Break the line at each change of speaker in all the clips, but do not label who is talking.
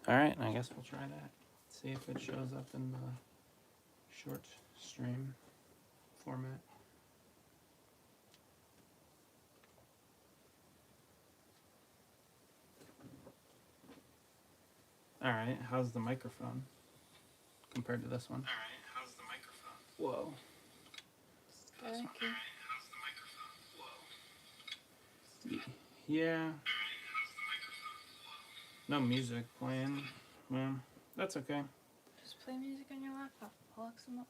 Alright, I guess we'll try that. See if it shows up in the short stream format. Alright, how's the microphone compared to this one? Alright, how's the microphone? Whoa.
Alright,
how's the microphone? Whoa. Yeah. No music playing. Well, that's okay.
Just play music on your laptop. Alexa them up.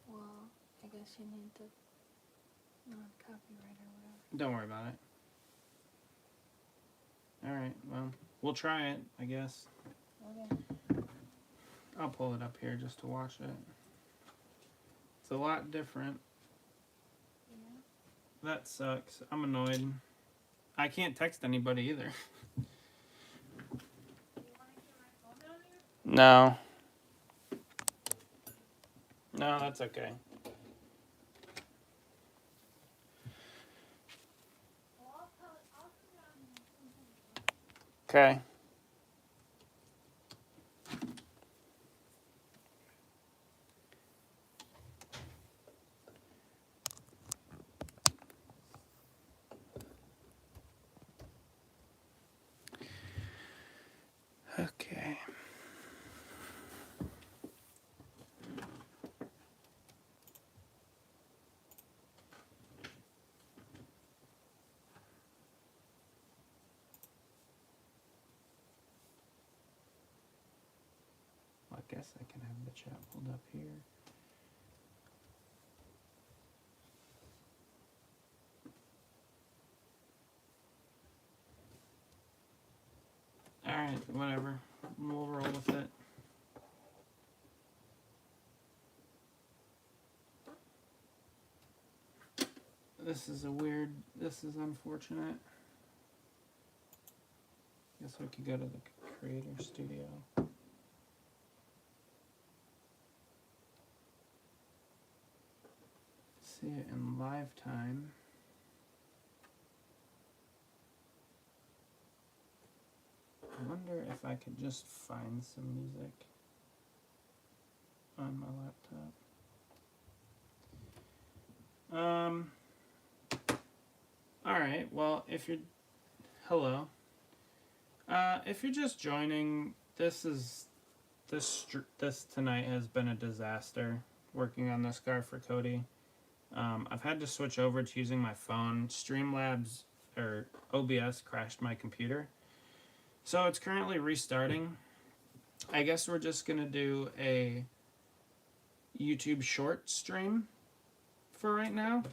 Well, I guess you need the non-copyright or whatever.
Don't worry about it. Alright, well, we'll try it, I guess.
Okay.
I'll pull it up here just to watch it. It's a lot different.
Yeah.
That sucks. I'm annoyed. I can't text anybody either.
Do you want to keep my phone down here?
No. No, that's okay.
Well, I'll come down here.
Okay. Okay. Well, I guess I can have the chat pulled up here. Alright, whatever. We'll roll with it. This is unfortunate. Guess we could go to the Creator Studio. See it in live time. I wonder if I could just find some music on my laptop. Alright, well, if you're... Hello. If you're just joining, this tonight has been a disaster working on this car for Cody. I've had to switch over to using my phone. Streamlabs, or OBS, crashed my computer. So it's currently restarting. I guess we're just going to do a YouTube short stream for right now.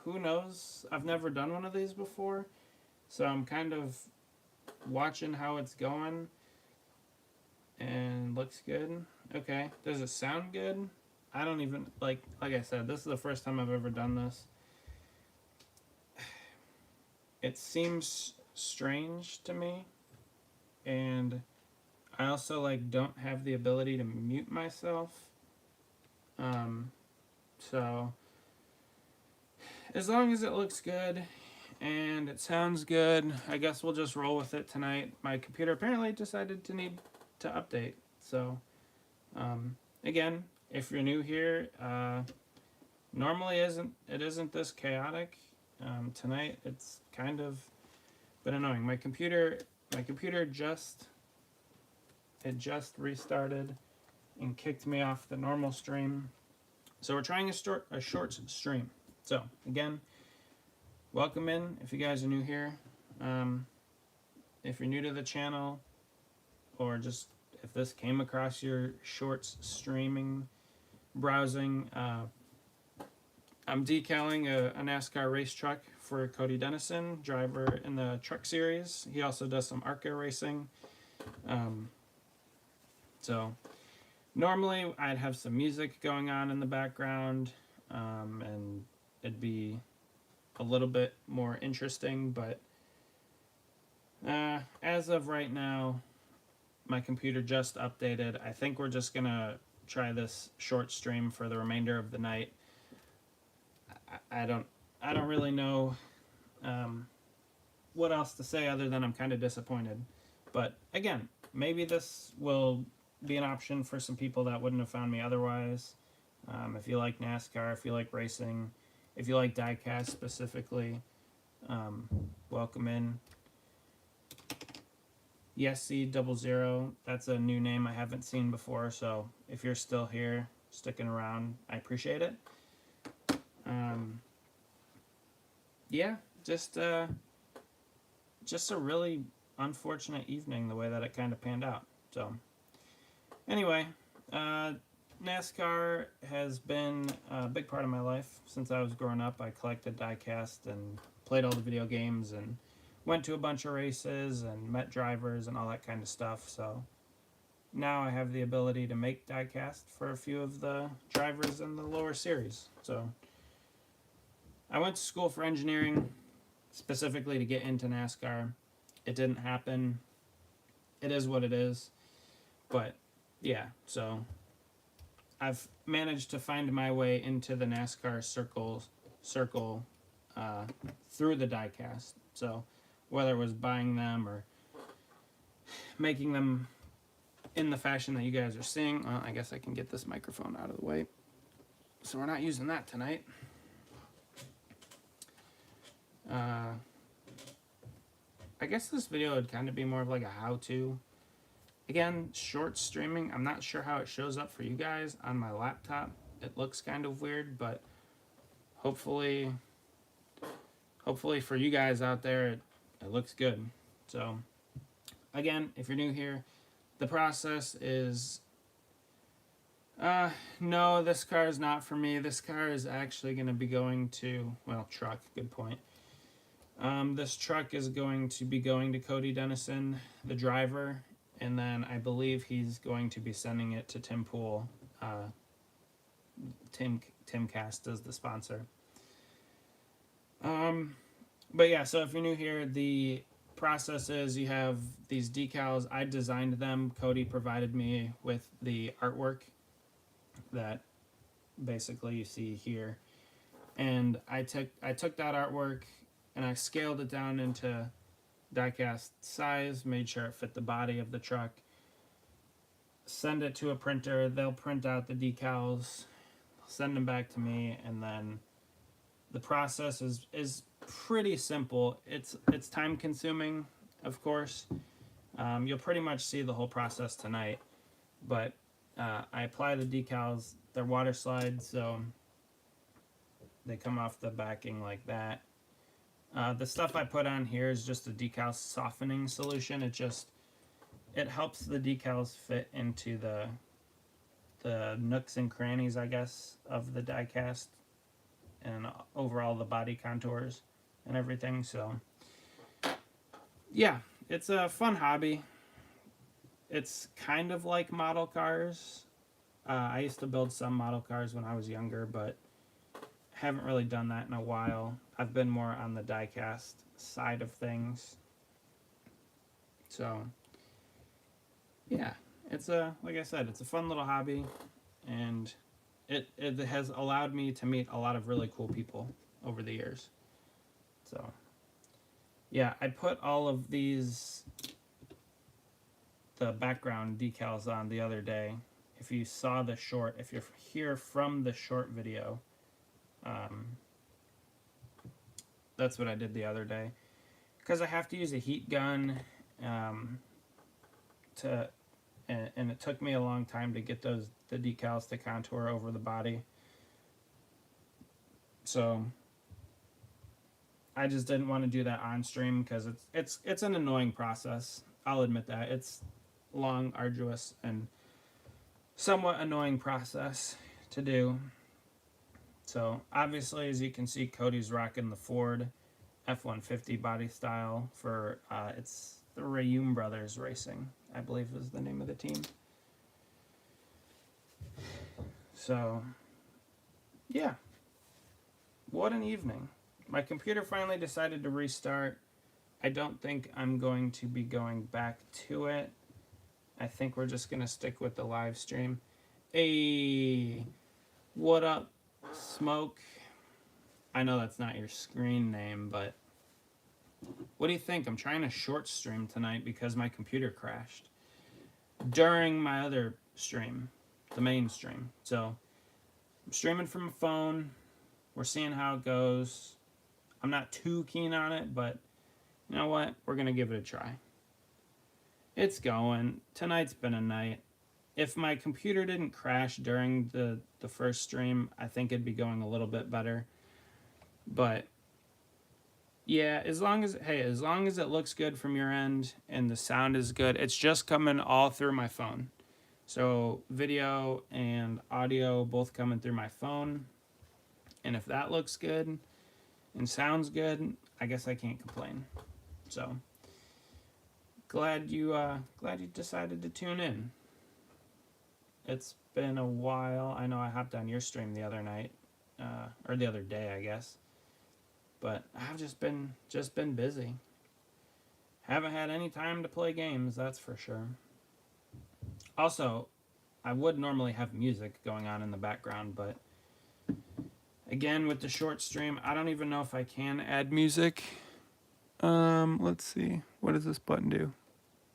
Who knows? I've never done one of these before. So I'm kind of watching how it's going. And looks good. Okay. Does it sound good? I don't even, like I said, this is the first time I've ever done this. It seems strange to me. And I also, don't have the ability to mute myself. So, as long as it looks good and it sounds good, I guess we'll just roll with it tonight. My computer apparently decided to need to update. So, again, if you're new here, normally it isn't this chaotic. Tonight it's kind of been annoying. My computer just restarted and kicked me off the normal stream. So we're trying a short stream. So again, welcome in if you guys are new here. If you're new to the channel, or just if this came across your shorts streaming browsing, I'm decaling a NASCAR race truck for Cody Dennison, driver in the truck series. He also does some ARCA racing. So normally I'd have some music going on in the background, and it'd be a little bit more interesting, but as of right now, my computer just updated. I think we're just gonna try this short stream for the remainder of the night. I don't really know what else to say other than I'm kind of disappointed. But again, maybe this will be an option for some people that wouldn't have found me otherwise. If you like NASCAR, if you like racing, if you like diecast specifically, welcome in. Yesy00, that's a new name I haven't seen before, so if you're still here, sticking around, I appreciate it. Yeah, just a really unfortunate evening the way that it kind of panned out. So anyway, NASCAR has been a big part of my life since I was growing up. I collected diecast and played all the video games and went to a bunch of races and met drivers and all that kind of stuff. So now I have the ability to make diecast for a few of the drivers in the lower series. So I went to school for engineering specifically to get into NASCAR. It didn't happen. It is what it is. But yeah, so I've managed to find my way into the NASCAR circle through the diecast. So whether it was buying them or making them in the fashion that you guys are seeing, well, I guess I can get this microphone out of the way. So we're not using that tonight. I guess this video would kind of be more of like a how-to. Again, short streaming. I'm not sure how it shows up for you guys on my laptop. It looks kind of weird, but hopefully for you guys out there, it looks good. So again, if you're new here, the process is no, this car is not for me. This car is actually going to be going to, well, truck, good point. This truck is going to be going to Cody Dennison, the driver, and then I believe he's going to be sending it to Tim Pool. Timcast is the sponsor. But yeah, so if you're new here, the process is you have these decals. I designed them. Cody provided me with the artwork that basically you see here, and I took that artwork and I scaled it down into diecast size, made sure it fit the body of the truck, send it to a printer, they'll print out the decals, send them back to me, and then the process is pretty simple. It's time consuming, of course. You'll pretty much see the whole process tonight, but I apply the decals. They're water slides, so they come off the backing like that. The stuff I put on here is just a decal softening solution. It helps the decals fit into the nooks and crannies, I guess, of the diecast, and overall the body contours and everything. So yeah, it's a fun hobby. It's kind of like model cars. I used to build some model cars when I was younger, but haven't really done that in a while. I've been more on the diecast side of things. So yeah, it's like I said, it's a fun little hobby, and it has allowed me to meet a lot of really cool people over the years. So yeah, I put all of the background decals on the other day. If you saw the short, if you're here from the short video, that's what I did the other day, because I have to use a heat gun, and it took me a long time to get the decals to contour over the body. So I just didn't want to do that on stream because it's an annoying process. I'll admit that. It's long, arduous, and somewhat annoying process to do. So obviously, as you can see, Cody's rocking the Ford F-150 body style for it's the Rayum Brothers Racing, I believe is the name of the team. So yeah, what an evening. My computer finally decided to restart. I don't think I'm going to be going back to it. I think we're just going to stick with the live stream. Hey, what up, Smoke? I know that's not your screen name, but What do you think? I'm trying to short stream tonight because my computer crashed during my other stream, the main stream. So I'm streaming from a phone. We're seeing how it goes. I'm not too keen on it, but you know what? We're going to give it a try. It's going. Tonight's been a night. If my computer didn't crash during the first stream, I think it'd be going a little bit better. But yeah, as long as it looks good from your end and the sound is good, it's just coming all through my phone. So video and audio both coming through my phone. And if that looks good and sounds good, I guess I can't complain. So glad you decided to tune in. It's been a while. I know I hopped on your stream the other night, or the other day, I guess. But I've just been busy. Haven't had any time to play games, that's for sure. Also, I would normally have music going on in the background, but again, with the short stream, I don't even know if I can add music. Let's see. What does this button do?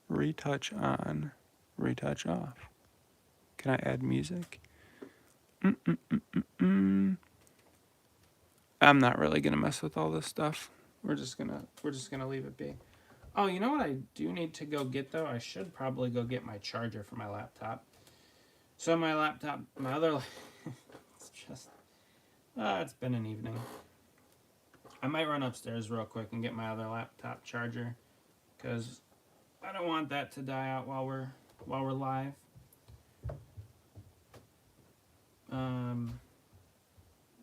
Retouch on, retouch off. Can I add music? I'm not really gonna mess with all this stuff. We're just gonna leave it be. Oh, you know what I do need to go get though? I should probably go get my charger for my laptop. So my laptop, my other, it's just, it's been an evening. I might run upstairs real quick and get my other laptop charger, because I don't want that to die out while we're live.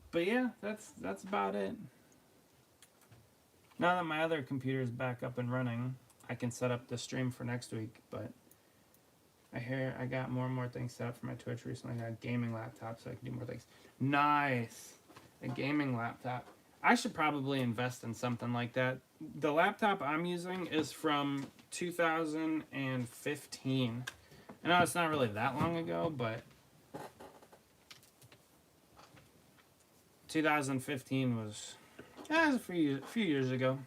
But yeah, that's about it. Now that my other computer is back up and running, I can set up the stream for next week. But I hear I got more and more things set up for my Twitch recently. I got a gaming laptop so I can do more things. Nice, a gaming laptop. I should probably invest in something like that. The laptop I'm using is from 2015. I know it's not really that long ago, but 2015 was a few years ago.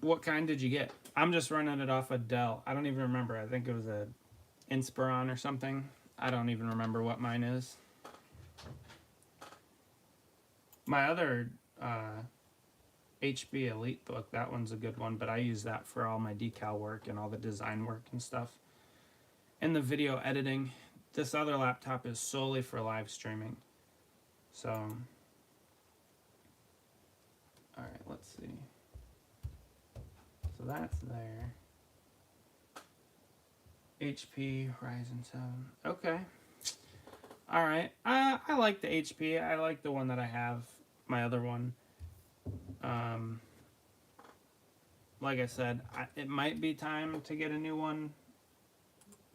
What kind did you get? I'm just running it off a Dell. I don't even remember. I think it was a Inspiron or something. I don't even remember what mine is. My other HB Elite book, that one's a good one, but I use that for all my decal work and all the design work and stuff. And the video editing. This other laptop is solely for live streaming. So, alright, let's see. So that's there. HP Ryzen 7. Okay. Alright. I like the HP. I like the one that I have. My other one. Like I said, it might be time to get a new one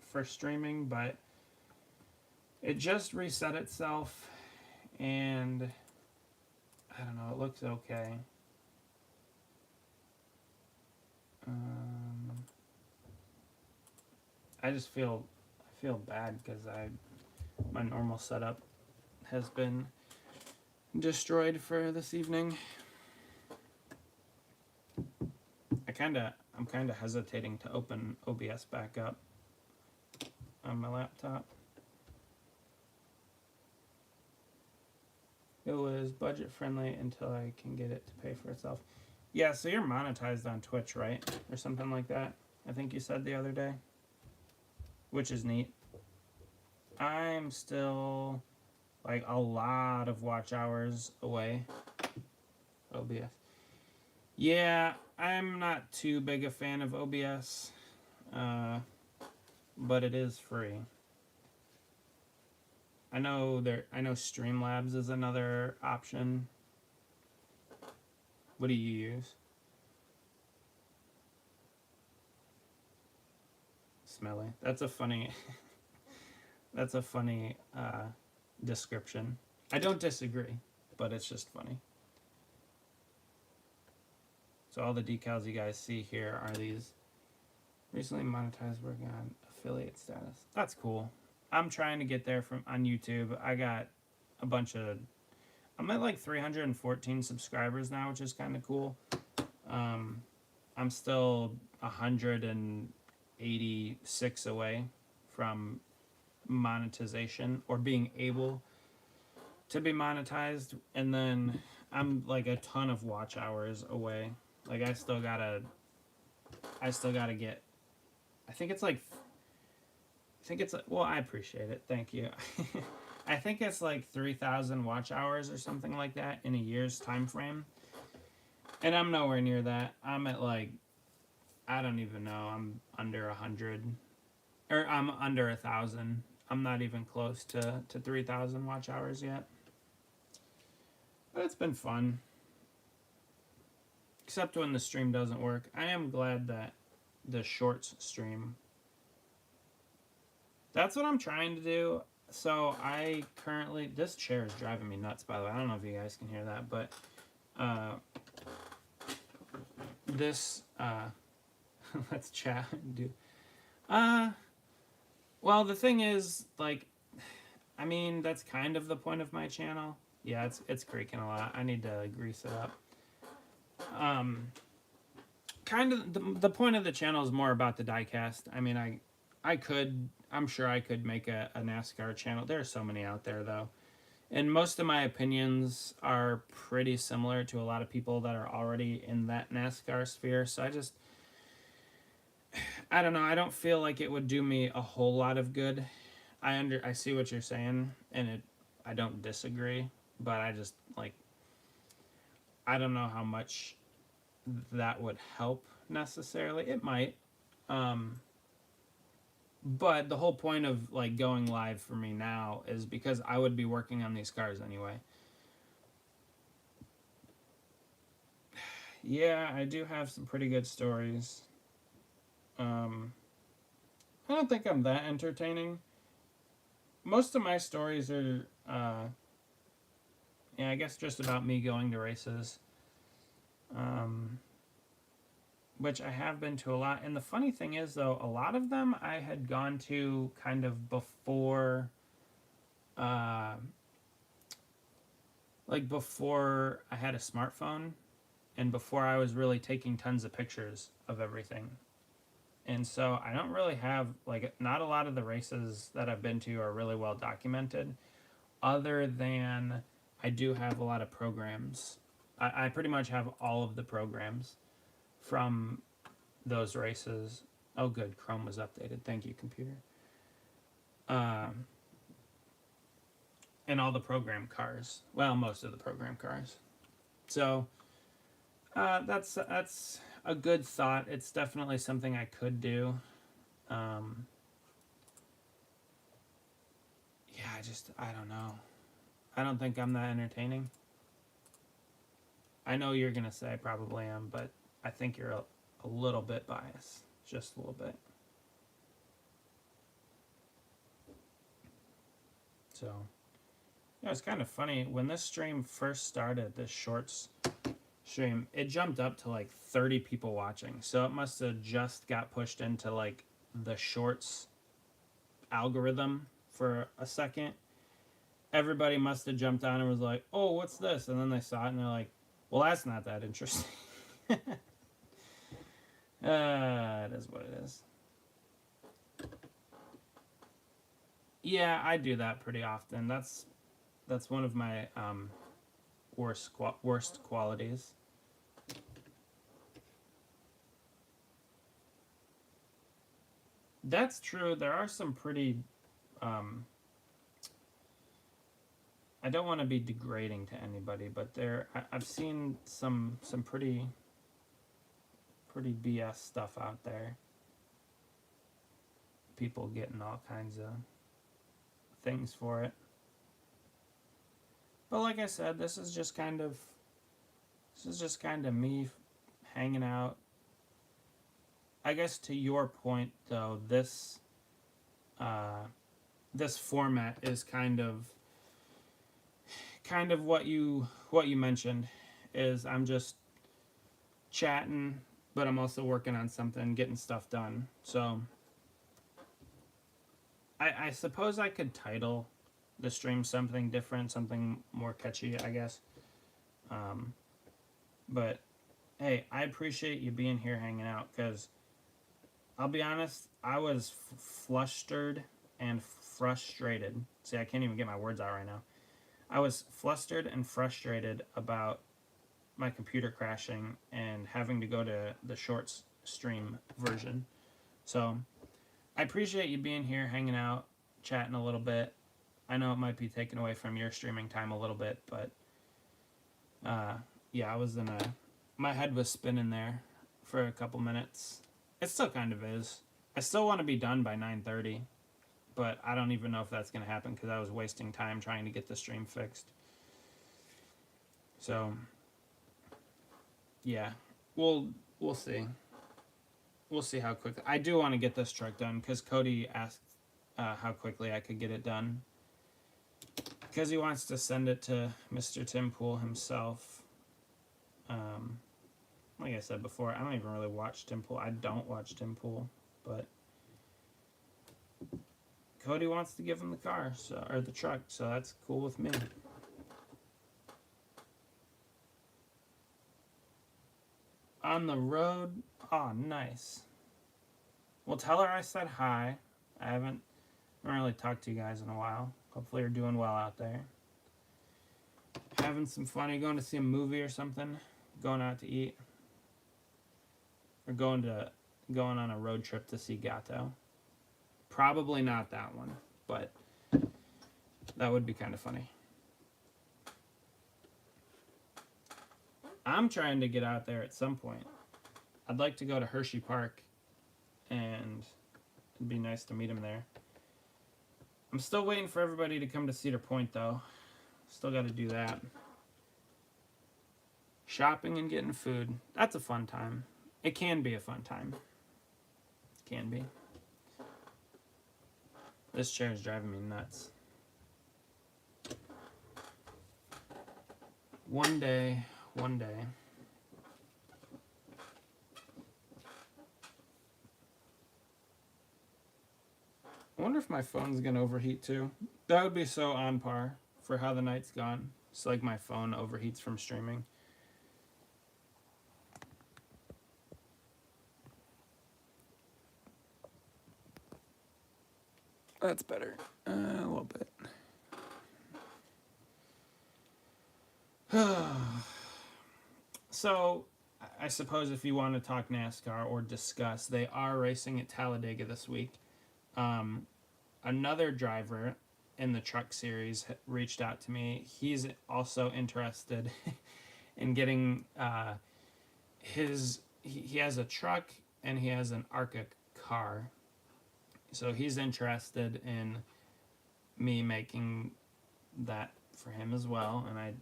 for streaming, but it just reset itself, and I don't know, it looks okay. I just feel bad because my normal setup has been destroyed for this evening. I'm kind of hesitating to open OBS back up on my laptop. It was budget friendly until I can get it to pay for itself. Yeah, so you're monetized on Twitch, right? Or something like that. I think you said the other day. Which is neat. I'm still like a lot of watch hours away. OBS. Yeah, I'm not too big a fan of OBS. But it is free. I know Streamlabs is another option. What do you use? Smelly. That's a funny description. I don't disagree, but it's just funny. So all the decals you guys see here are these recently monetized, working on affiliate status. That's cool. I'm trying to get there on YouTube. I got a bunch of I'm at like 314 subscribers now, which is kind of cool. I'm still 186 away from monetization or being able to be monetized, and then I'm like a ton of watch hours away. Like I still gotta get. I think it's like. I think it's well. I appreciate it. Thank you. I think it's like 3,000 watch hours or something like that in a year's time frame, and I'm nowhere near that. I'm at like I don't even know. I'm under 100, or I'm under 1,000. I'm not even close to 3,000 watch hours yet. But it's been fun. Except when the stream doesn't work. I am glad that the shorts stream. That's what I'm trying to do. So I currently, this chair is driving me nuts, by the way. I don't know if you guys can hear that, but this let's chat and do. Well, the thing is, like, I mean, that's kind of the point of my channel. Yeah, it's creaking a lot. I need to grease it up. Kind of the point of the channel is more about the diecast. I mean, I'm sure I could make a NASCAR channel. There are so many out there though, and most of my opinions are pretty similar to a lot of people that are already in that NASCAR sphere. So I don't know. I don't feel like it would do me a whole lot of good. I see what you're saying, and I don't disagree, but I just like I don't know how much that would help necessarily. It might. But the whole point of like going live for me now is because I would be working on these cars anyway. Yeah, I do have some pretty good stories. I don't think I'm that entertaining. Most of my stories are, yeah, I guess just about me going to races. Which I have been to a lot. And the funny thing is, though, a lot of them I had gone to kind of before, like before I had a smartphone and before I was really taking tons of pictures of everything. And so I don't really have, like, not a lot of the races that I've been to are really well documented, other than I do have a lot of programs. I pretty much have all of the programs from those races. Oh, good. Chrome was updated. Thank you, computer. And all the program cars. Well, most of the program cars. So that's a good thought. It's definitely something I could do. Yeah, I don't know. I don't think I'm that entertaining. I know you're gonna say I probably am, but I think you're a little bit biased, just a little bit. So, yeah, it's kind of funny when this stream first started. This shorts stream, it jumped up to like 30 people watching. So it must have just got pushed into like the shorts algorithm for a second. Everybody must have jumped on and was like, "Oh, what's this?" And then they saw it and they're like, "Well, that's not that interesting." It is what it is. Yeah, I do that pretty often. That's one of my worst qualities. That's true. There are some pretty. I don't want to be degrading to anybody, but I've seen some pretty BS stuff out there. People getting all kinds of things for it. But like I said, this is just kind of me hanging out. I guess to your point though, this format is kind of what you mentioned, is I'm just chatting, but I'm also working on something, getting stuff done. So I suppose I could title the stream something different, something more catchy, I guess. But hey, I appreciate you being here hanging out, because I'll be honest, I was flustered and frustrated. See, I can't even get my words out right now. I was flustered and frustrated about my computer crashing and having to go to the shorts stream version. So I appreciate you being here, hanging out, chatting a little bit. I know it might be taken away from your streaming time a little bit, but yeah, I was my head was spinning there for a couple minutes. It still kind of is. I still want to be done by 9:30, but I don't even know if that's going to happen because I was wasting time trying to get the stream fixed. So yeah, we'll see. We'll see how quickly. I do want to get this truck done because Cody asked how quickly I could get it done, because he wants to send it to Mr. Tim Pool himself. Like I said before, I don't even really watch Tim Pool. I don't watch Tim Pool, but Cody wants to give him the car, or the truck, so that's cool with me. On the road. Oh, nice. Well, tell her I said hi. I haven't really talked to you guys in a while. Hopefully you're doing well out there. Having some fun. Are you going to see a movie or something? Going out to eat? Or going on a road trip to see Gato? Probably not that one, but that would be kind of funny. I'm trying to get out there at some point. I'd like to go to Hershey Park, and it'd be nice to meet him there. I'm still waiting for everybody to come to Cedar Point, though. Still got to do that. Shopping and getting food. That's a fun time. It can be a fun time. It can be. This chair is driving me nuts. One day. I wonder if my phone's gonna overheat too. That would be so on par for how the night's gone. It's like my phone overheats from streaming. That's better. A little bit. So, I suppose if you want to talk NASCAR or discuss, they are racing at Talladega this week. Another driver in the truck series reached out to me. He's also interested in getting he has a truck and he has an ARCA car. So he's interested in me making that for him as well. And I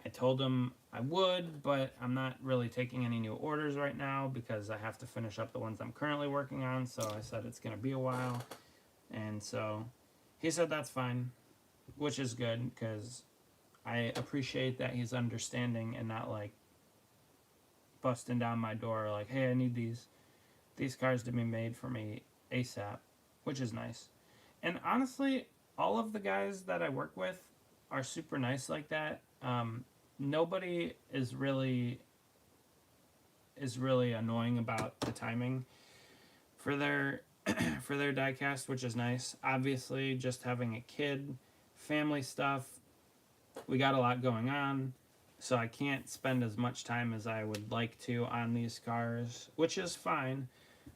told him I would, but I'm not really taking any new orders right now because I have to finish up the ones I'm currently working on. So I said it's going to be a while. And so he said that's fine, which is good because I appreciate that he's understanding and not like busting down my door like, hey, I need these cars to be made for me ASAP, which is nice. And honestly, all of the guys that I work with are super nice like that. Nobody is really annoying about the timing for their for their diecast, which is nice. Obviously, just having a kid, family stuff, we got a lot going on, so I can't spend as much time as I would like to on these cars, which is fine,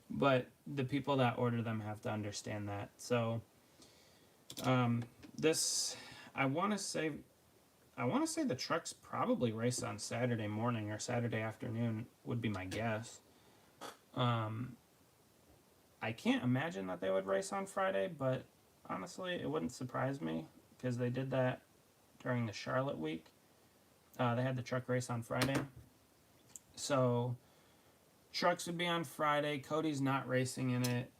but the people that order them have to understand that. So this, I want to say the trucks probably race on Saturday morning or Saturday afternoon would be my guess. I can't imagine that they would race on Friday, but honestly, it wouldn't surprise me because they did that during the Charlotte week. They had the truck race on Friday. So trucks would be on Friday. Cody's not racing in it.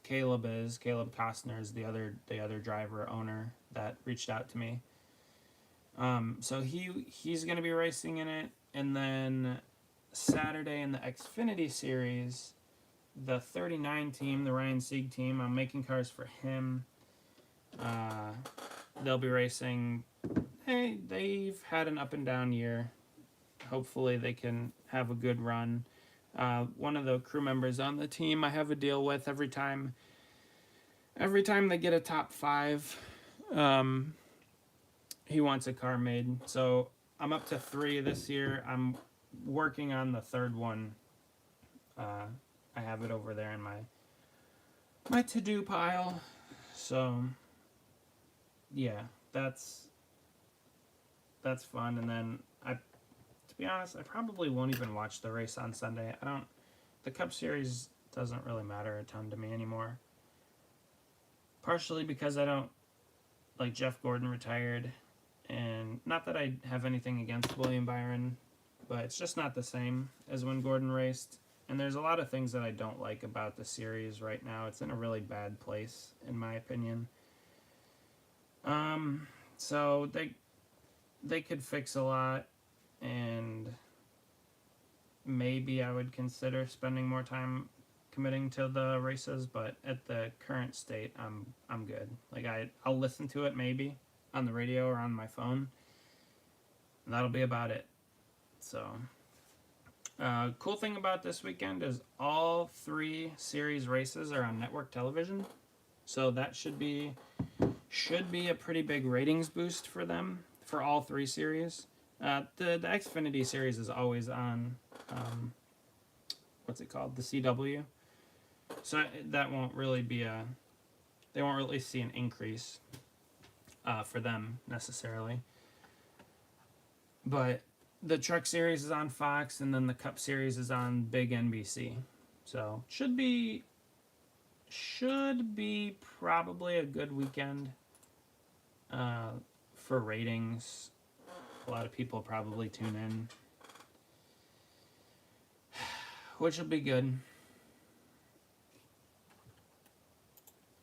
Caleb Costner is the other driver owner that reached out to me. So he's going to be racing in it. And then Saturday in the Xfinity Series, the 39 team, the Ryan Sieg team, I'm making cars for him. They'll be racing. Hey, they've had an up and down year. Hopefully they can have a good run. One of the crew members on the team I have a deal with every time they get a top 5, he wants a car made. So I'm up to 3 this year. I'm working on the 3rd one. I have it over there in my to-do pile. So yeah, that's fun. And then to be honest, I probably won't even watch the race on Sunday. The Cup Series doesn't really matter a ton to me anymore. Partially because I don't, like, Jeff Gordon retired, and not that I have anything against William Byron, but it's just not the same as when Gordon raced. And there's a lot of things that I don't like about the series right now. It's in a really bad place, in my opinion. So they could fix a lot, and maybe I would consider spending more time committing to the races, but at the current state, I'm good. Like, I'll listen to it maybe on the radio or on my phone, and that'll be about it. So, cool thing about this weekend is all 3 series races are on network television, so that should be a pretty big ratings boost for them for all 3 series. The Xfinity series is always on, what's it called? The CW. So that won't really be they won't really see an increase for them necessarily. But the Truck Series is on Fox, and then the Cup Series is on big NBC. So should be probably a good weekend for ratings. A lot of people probably tune in, which will be good.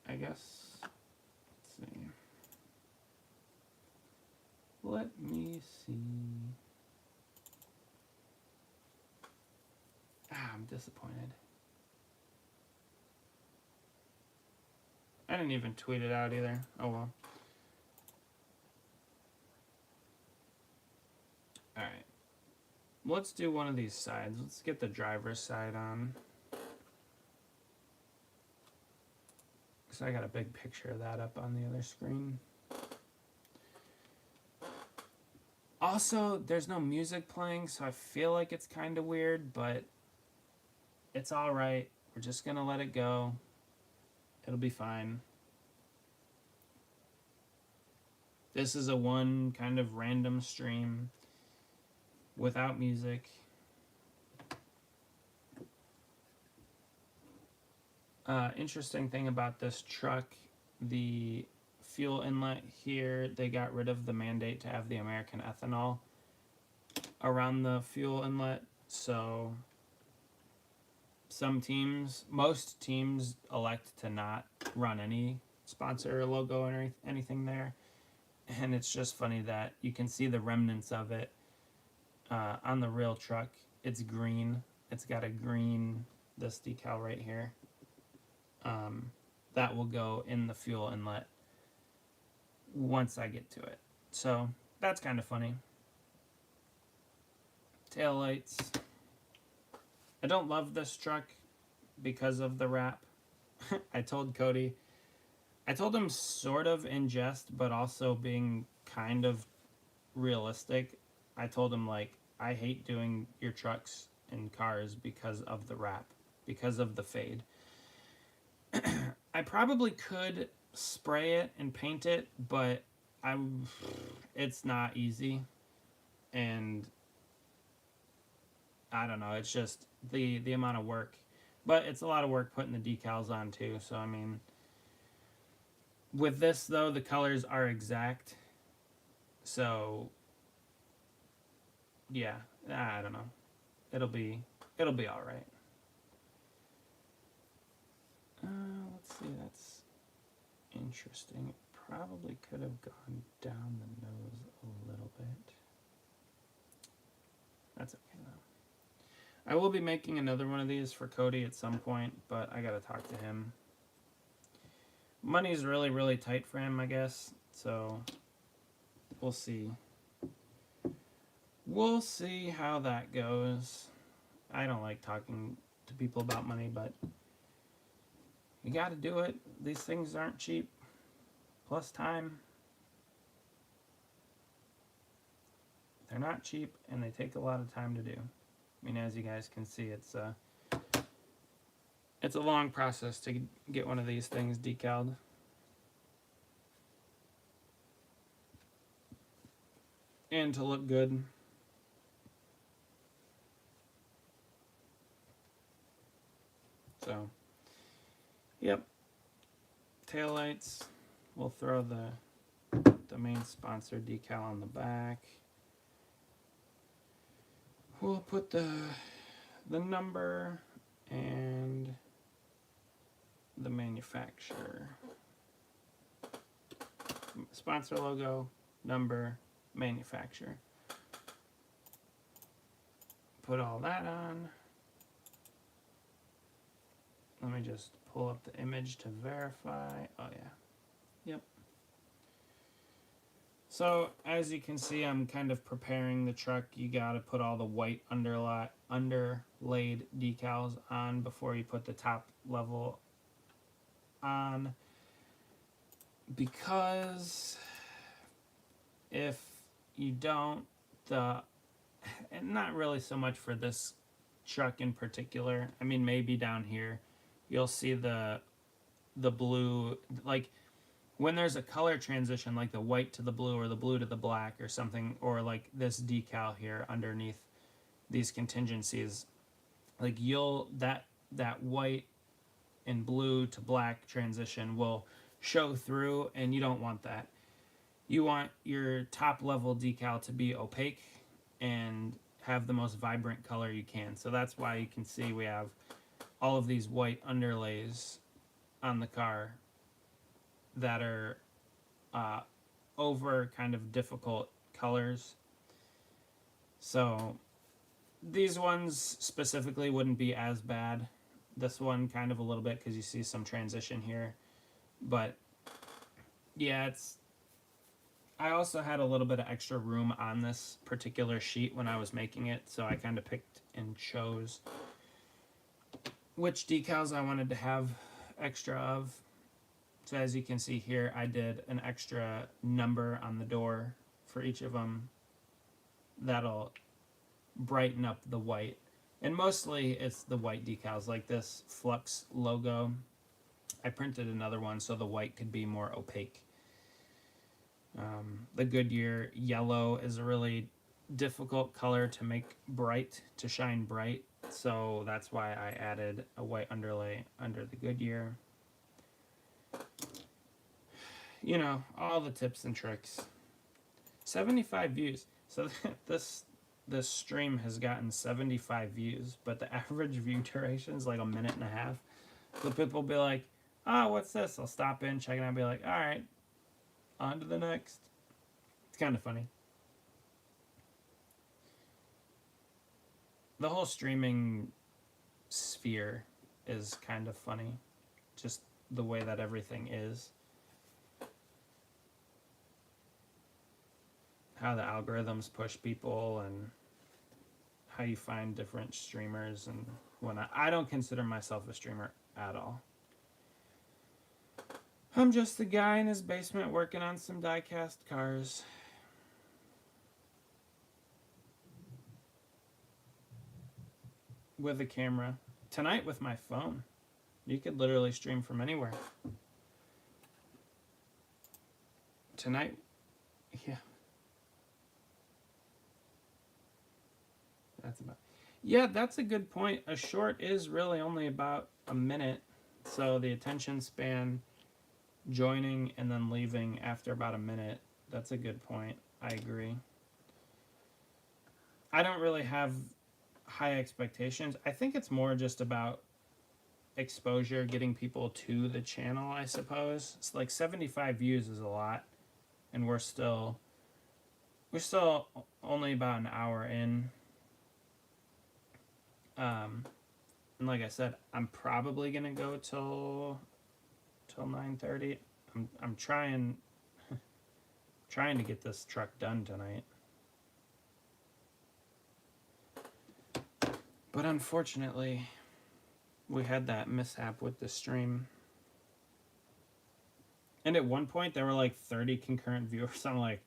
I guess. Let's see. Let me see. I'm disappointed. I didn't even tweet it out either. Oh well. Alright. Let's do one of these sides. Let's get the driver's side on. So I got a big picture of that up on the other screen. Also, there's no music playing, so I feel like it's kind of weird, but it's alright. We're just going to let it go. It'll be fine. This is a one kind of random stream without music. Interesting thing about this truck, the fuel inlet here, they got rid of the mandate to have the American ethanol around the fuel inlet. So most teams elect to not run any sponsor logo or anything there. And it's just funny that you can see the remnants of it on the real truck. It's green. It's got a green, this decal right here. That will go in the fuel inlet once I get to it. So that's kind of funny. Taillights. I don't love this truck because of the wrap. I told Cody, I told him sort of in jest, but also being kind of realistic. I told him, like, I hate doing your trucks and cars because of the wrap, because of the fade. I probably could spray it and paint it, but it's not easy. And I don't know, it's just the amount of work. But it's a lot of work putting the decals on too, so I mean, with this though, the colors are exact. So yeah, I don't know. It'll be all right. Let's see, that's interesting. It probably could have gone down the nose a little bit. That's okay though. I will be making another one of these for Cody at some point, but I gotta talk to him. money's really, really tight for him, I guess. So we'll see. We'll see how that goes. I don't like talking to people about money, but you got to do it. These things aren't cheap. Plus time. They're not cheap, and they take a lot of time to do. I mean, as you guys can see, it's a long process to get one of these things decaled. And to look good. So, yep. Taillights. We'll throw the main sponsor decal on the back. We'll put the number and the manufacturer. Sponsor logo, number, manufacturer. Put all that on. Let me just pull up the image to verify. Oh yeah. Yep. So as you can see, I'm kind of preparing the truck. You gotta put all the white underlaid decals on before you put the top level on, because if you don't, and not really so much for this truck in particular, I mean maybe down here you'll see the blue, like when there's a color transition, like the white to the blue or the blue to the black or something, or like this decal here underneath these contingencies, like that white and blue to black transition will show through, and you don't want that. You want your top level decal to be opaque and have the most vibrant color you can. So that's why you can see we have all of these white underlays on the car that are over kind of difficult colors. So these ones specifically wouldn't be as bad. This one kind of a little bit because you see some transition here. But yeah, I also had a little bit of extra room on this particular sheet when I was making it, so I kind of picked and chose which decals I wanted to have extra of. So as you can see here, I did an extra number on the door for each of them. That'll brighten up the white. And mostly it's the white decals, like this Flux logo. I printed another one so the white could be more opaque. The Goodyear yellow is a really difficult color to make bright, to shine bright. So that's why I added a white underlay under the Goodyear. You know, all the tips and tricks. 75 views. So this stream has gotten 75 views, but the average view duration is like a minute and a half. So people will be like, oh, what's this? I'll stop in, check it out, and be like, all right, on to the next. It's kind of funny. The whole streaming sphere is kind of funny. Just the way that everything is. How the algorithms push people and how you find different streamers and whatnot. I don't consider myself a streamer at all. I'm just the guy in his basement working on some diecast cars. With a camera. Tonight with my phone. You could literally stream from anywhere. Tonight, yeah. That's a good point. A short is really only about a minute. So the attention span, joining and then leaving after about a minute, that's a good point. I agree. I don't really have high expectations. I think it's more just about exposure, getting people to the channel, I suppose. It's like 75 views is a lot, and we're still only about an hour in. And like I said, I'm probably gonna go till till 9:30. I'm trying to get this truck done tonight. But unfortunately, we had that mishap with the stream. And at one point, there were like 30 concurrent viewers. I'm like,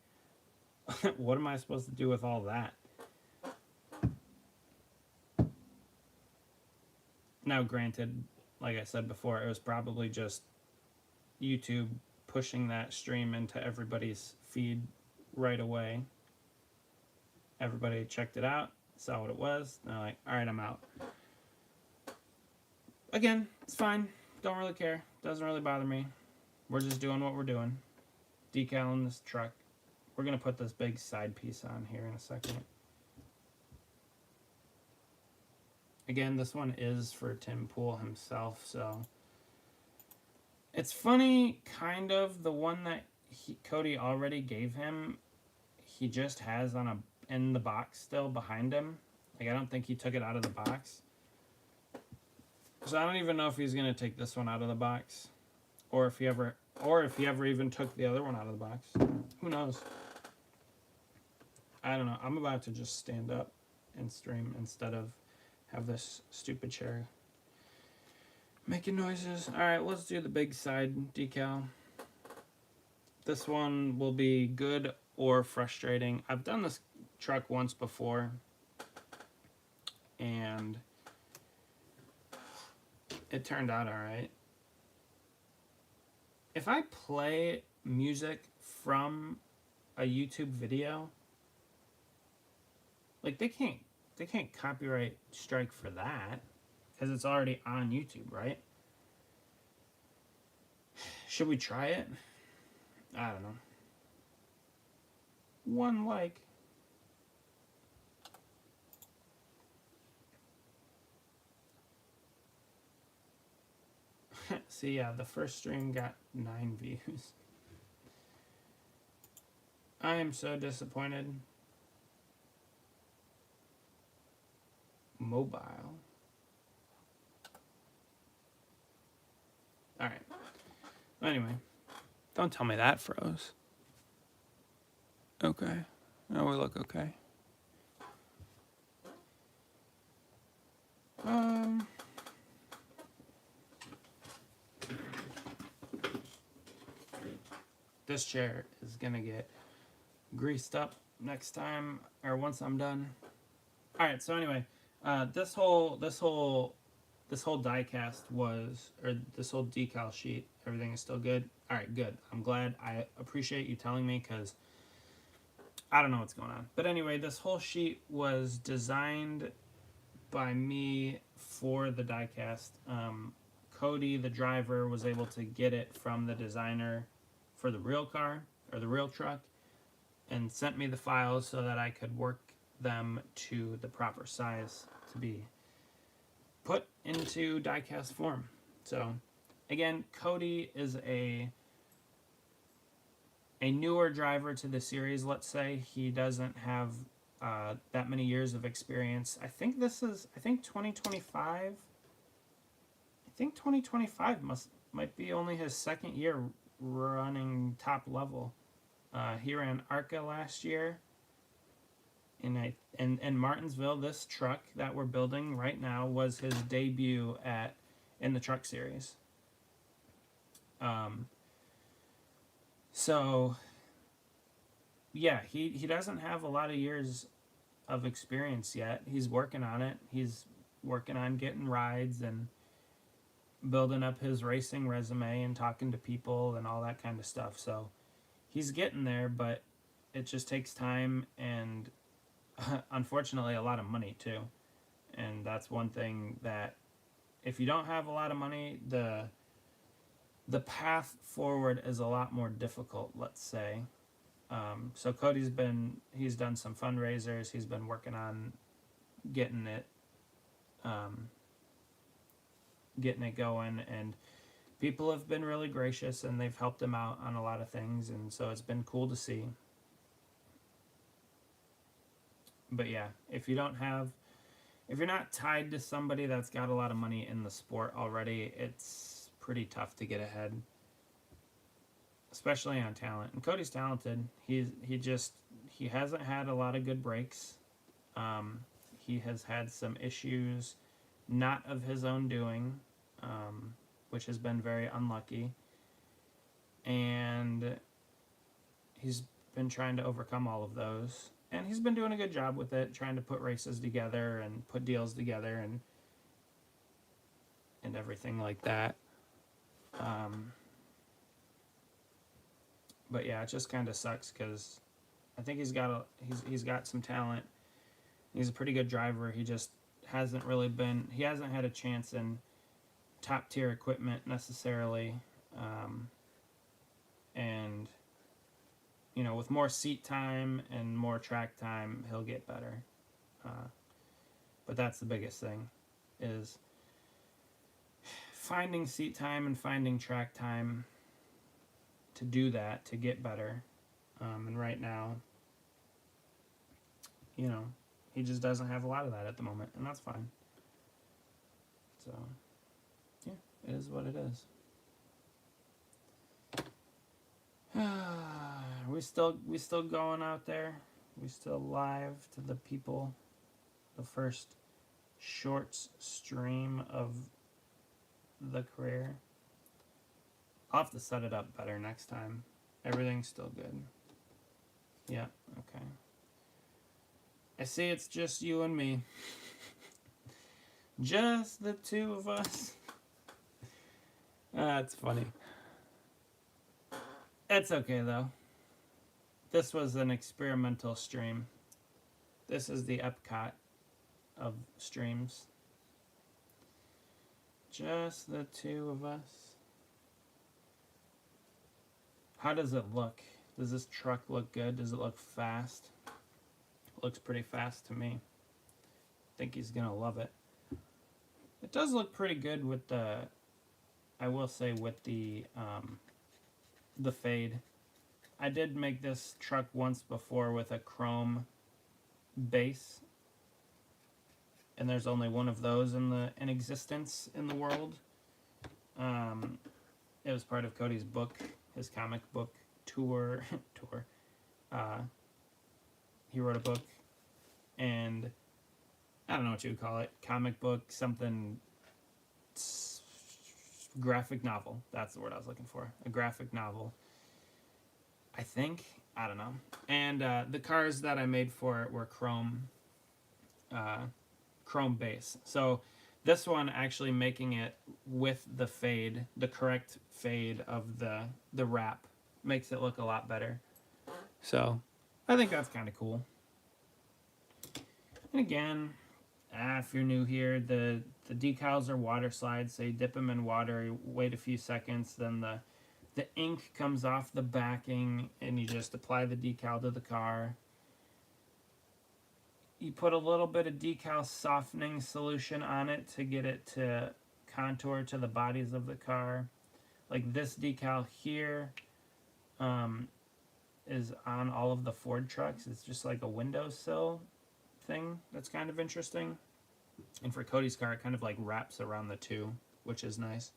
what am I supposed to do with all that? Now, granted, like I said before, it was probably just YouTube pushing that stream into everybody's feed right away. Everybody checked it out, saw what it was, and they're like, all right, I'm out. Again, it's fine. Don't really care. Doesn't really bother me. We're just doing what we're doing. Decaling this truck. We're going to put this big side piece on here in a second. Again, this one is for Tim Pool himself, so... It's funny, kind of, the one that Cody already gave him, he just has in the box still behind him. Like, I don't think he took it out of the box. So I don't even know if he's going to take this one out of the box. Or if he ever even took the other one out of the box. Who knows? I don't know. I'm about to just stand up and stream instead of have this stupid chair making noises. Alright, let's do the big side decal. This one will be good or frustrating. I've done this truck once before, and it turned out alright. If I play music from a YouTube video, like they can't copyright strike for that. Because it's already on YouTube, right? Should we try it? I don't know. One like. See, yeah, the first stream got 9 views. I am so disappointed. Mobile. Alright. Anyway. Don't tell me that froze. Okay. Now we look okay. This chair is gonna get greased up next time, or once I'm done. Alright, so anyway, this whole diecast was, or this whole decal sheet, everything is still good. Alright, good. I'm glad. I appreciate you telling me, because I don't know what's going on. But anyway, this whole sheet was designed by me for the diecast. Cody, the driver, was able to get it from the designer for the real car, or the real truck, and sent me the files so that I could work them to the proper size to be put into diecast form. So again, Cody is a newer driver to the series, let's say. He doesn't have that many years of experience. I think 2025. I think 2025 might be only his second year running top level. He ran ARCA last year. In Martinsville, this truck that we're building right now was his debut in the truck series. So yeah, he doesn't have a lot of years of experience yet. He's working on it. He's working on getting rides and building up his racing resume and talking to people and all that kind of stuff. So he's getting there, but it just takes time and unfortunately a lot of money too. And that's one thing that, if you don't have a lot of money, the path forward is a lot more difficult, let's say. So Cody's he's done some fundraisers. He's been working on getting it going, and people have been really gracious and they've helped him out on a lot of things, and so it's been cool to see. But yeah, if you're not tied to somebody that's got a lot of money in the sport already, it's pretty tough to get ahead. especially on talent. And Cody's talented. He hasn't had a lot of good breaks. He has had some issues, not of his own doing, which has been very unlucky. And he's been trying to overcome all of those. And he's been doing a good job with it, trying to put races together and put deals together and everything like that. But yeah, it just kind of sucks because I think he's got some talent. He's a pretty good driver. He just hasn't had a chance in top tier equipment necessarily. And with more seat time and more track time, he'll get better. But that's the biggest thing, is finding seat time and finding track time to do that, to get better. And right now, he just doesn't have a lot of that at the moment, and that's fine. So, yeah, it is what it is. we still going out there? We still live to the people? The first shorts stream of the career. I'll have to set it up better next time. Everything's still good. Yeah, okay. I see it's just you and me. Just the two of us. That's funny. It's okay though. This was an experimental stream. This is the Epcot of streams. Just the two of us. How does it look? Does this truck look good? Does it look fast? It looks pretty fast to me. I think he's gonna love it. It does look pretty good with the, I will say, with the fade. I did make this truck once before with a chrome base, and there's only one of those in existence in the world. It was part of Cody's book, his comic book tour. He wrote a book, and I don't know what you would call it, comic book, something, graphic novel. That's the word I was looking for. A graphic novel, I think. I don't know. And the cars that I made for it were chrome base. So this one, actually making it with the fade, the correct fade of the wrap, makes it look a lot better. So I think that's kind of cool. And again, if you're new here, the decals are water slides. So you dip them in water, you wait a few seconds, then the ink comes off the backing, and you just apply the decal to the car. You put a little bit of decal softening solution on it to get it to contour to the bodies of the car. Like this decal here is on all of the Ford trucks. It's just like a windowsill thing that's kind of interesting. And for Cody's car, it kind of like wraps around the two, which is nice.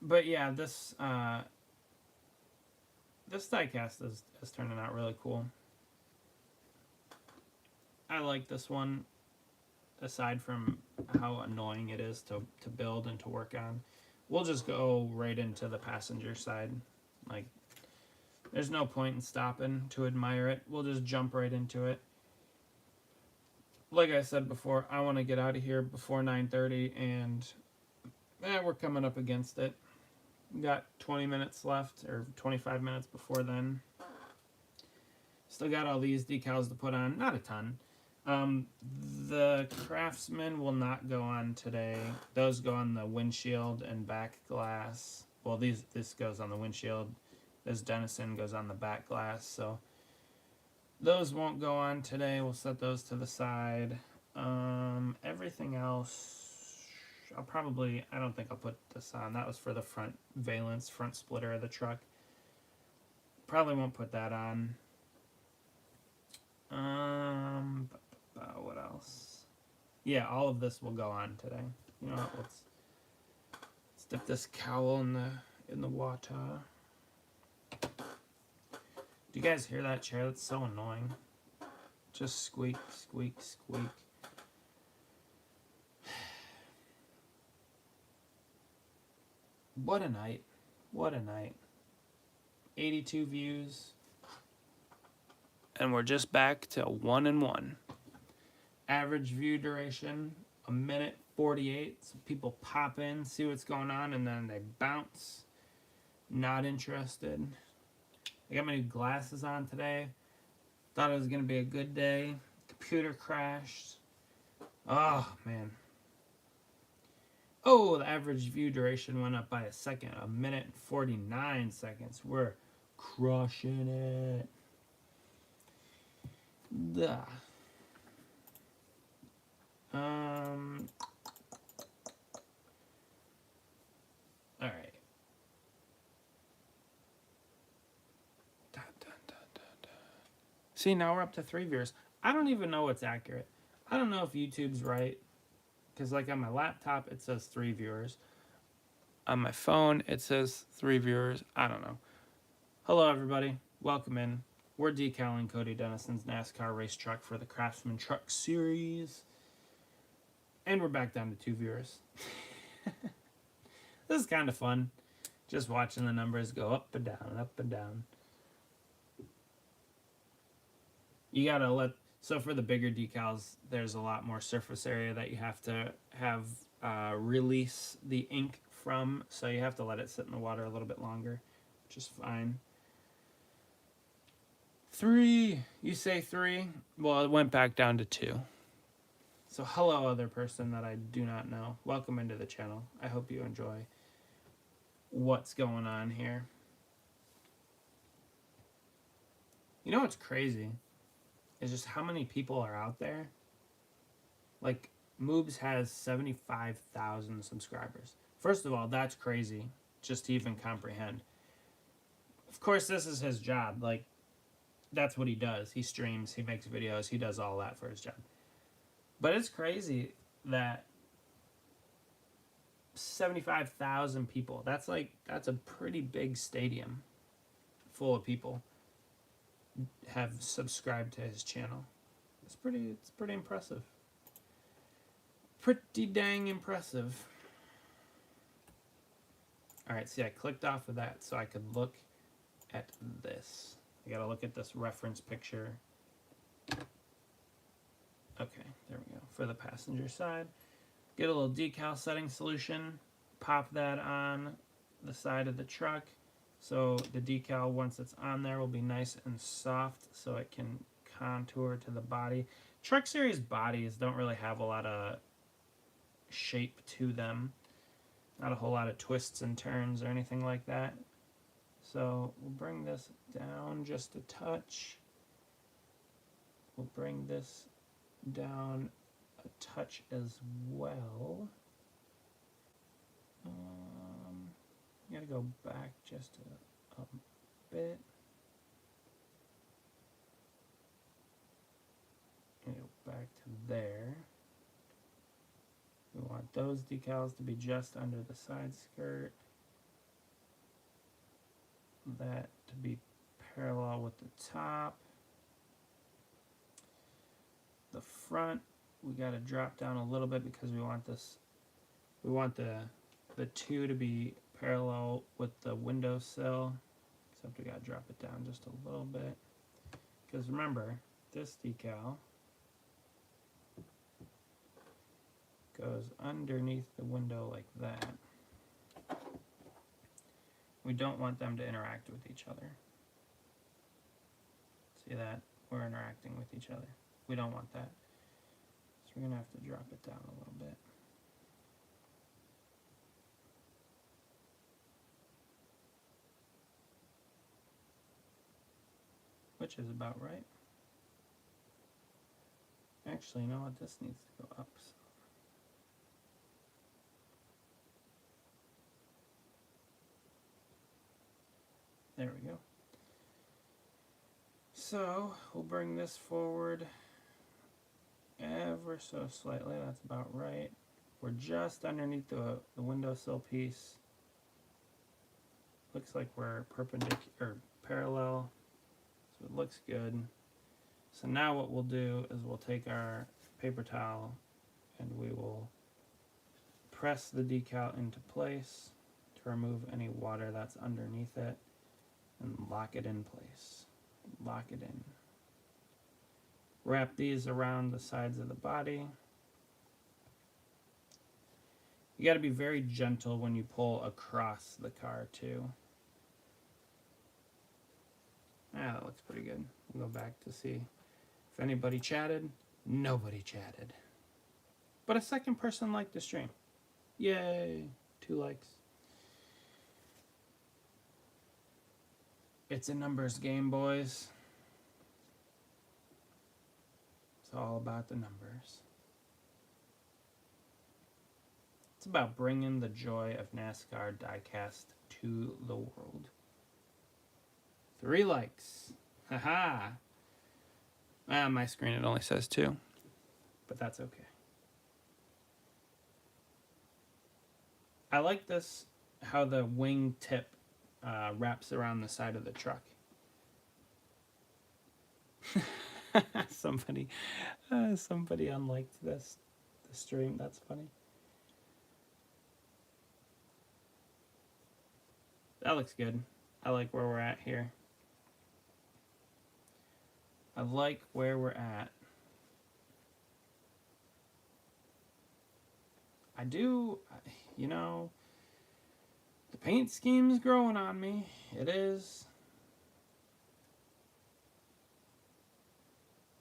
But yeah, this diecast is turning out really cool. I like this one, aside from how annoying it is to build and to work on. We'll just go right into the passenger side. Like, there's no point in stopping to admire it. We'll just jump right into it. Like I said before, I want to get out of here before 9:30, and we're coming up against it. We got 20 minutes left, or 25 minutes before then. Still got all these decals to put on. Not a ton. The Craftsman will not go on today. Those go on the windshield and back glass. Well, this goes on the windshield. This Dennison goes on the back glass. So those won't go on today. We'll set those to the side. Everything else, I don't think I'll put this on. That was for the front valence, front splitter of the truck. Probably won't put that on. What else? Yeah, all of this will go on today. You know what? Let's Dip this cowl in the water. Do you guys hear that chair? That's so annoying. Just squeak, squeak, squeak. What a night. What a night. 82 views. And we're just back to 1 and 1. Average view duration, 1:48. So people pop in, see what's going on, and then they bounce. Not interested. I got my new glasses on today. Thought it was going to be a good day. Computer crashed. Oh, man. Oh, the average view duration went up by a second. 1:49. We're crushing it. Duh. Alright. See, now we're up to 3 viewers. I don't even know what's accurate. I don't know if YouTube's right. Because, like, on my laptop, it says 3 viewers. On my phone, it says 3 viewers. I don't know. Hello, everybody. Welcome in. We're decaling Cody Dennison's NASCAR race truck for the Craftsman Truck Series. And we're back down to 2 viewers. This is kind of fun. Just watching the numbers go up and down, up and down. You gotta let... So for the bigger decals, there's a lot more surface area that you have to have release the ink from. So you have to let it sit in the water a little bit longer, which is fine. 3. You say 3? Well, it went back down to 2. So hello, other person that I do not know. Welcome into the channel. I hope you enjoy what's going on here. You know what's crazy? Is just how many people are out there. Like, Moobs has 75,000 subscribers. First of all, that's crazy, just to even comprehend. Of course, this is his job. Like, that's what he does. He streams, he makes videos, he does all that for his job. But it's crazy that 75,000 people, that's a pretty big stadium full of people have subscribed to his channel. It's pretty impressive. Pretty dang impressive. Alright, see, I clicked off of that so I could look at this. I gotta look at this reference picture. Okay, there we go. For the passenger side. Get a little decal setting solution. Pop that on the side of the truck. So the decal, once it's on there, will be nice and soft so it can contour to the body. Truck Series bodies don't really have a lot of shape to them. Not a whole lot of twists and turns or anything like that. So we'll bring this down just a touch. We'll bring this down a touch as well. Gotta go back just a bit. And go back to there. We want those decals to be just under the side skirt. That to be parallel with the top. The front, we got to drop down a little bit because we want this. We want the 2 to be parallel with the windowsill. Except we got to drop it down just a little bit. Because remember, this decal goes underneath the window like that. We don't want them to interact with each other. See that? We're interacting with each other. We don't want that. So we're going to have to drop it down a little bit. Which is about right. Actually, you know what? This needs to go up. So. There we go. So, we'll bring this forward ever so slightly. That's about right. We're just underneath the windowsill piece. Looks like we're perpendicular or parallel, so it looks good. So now what we'll do is we'll take our paper towel and we will press the decal into place to remove any water that's underneath it and lock it in place. Lock it in. Wrap these around the sides of the body. You got to be very gentle when you pull across the car too. Ah, that looks pretty good. We'll go back to see if anybody chatted. Nobody chatted. But a second person liked the stream. Yay! 2 likes. It's a numbers game, boys. It's all about the numbers. It's about bringing the joy of NASCAR Diecast to the world. 3 likes. Haha. On my screen it only says 2. But that's okay. I like this, how the wing tip wraps around the side of the truck. Somebody unliked the stream. That's funny. That looks good. I like where we're at here. I like where we're at. I do, you know, the paint scheme's growing on me. It is.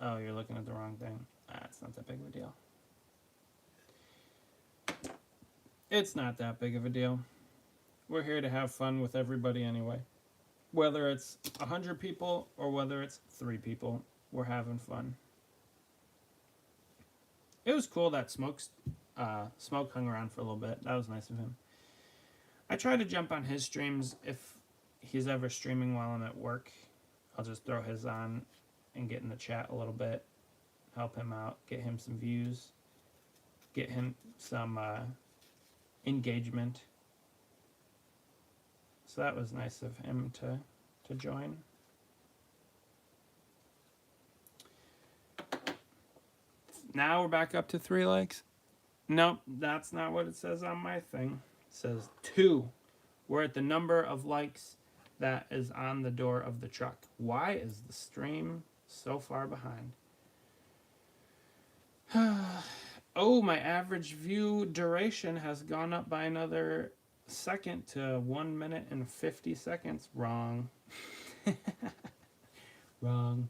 Oh, you're looking at the wrong thing. It's not that big of a deal. It's not that big of a deal. We're here to have fun with everybody anyway. Whether it's 100 people or whether it's 3 people, we're having fun. It was cool that Smoke hung around for a little bit. That was nice of him. I try to jump on his streams if he's ever streaming while I'm at work. I'll just throw his on and get in the chat a little bit, help him out, get him some views, get him some engagement. So that was nice of him to join. Now we're back up to 3 likes. Nope, that's not what it says on my thing. It says 2. We're at the number of likes that is on the door of the truck. Why is the stream so far behind? Oh, my average view duration has gone up by another second to 1 minute and 50 seconds. Wrong. Wrong.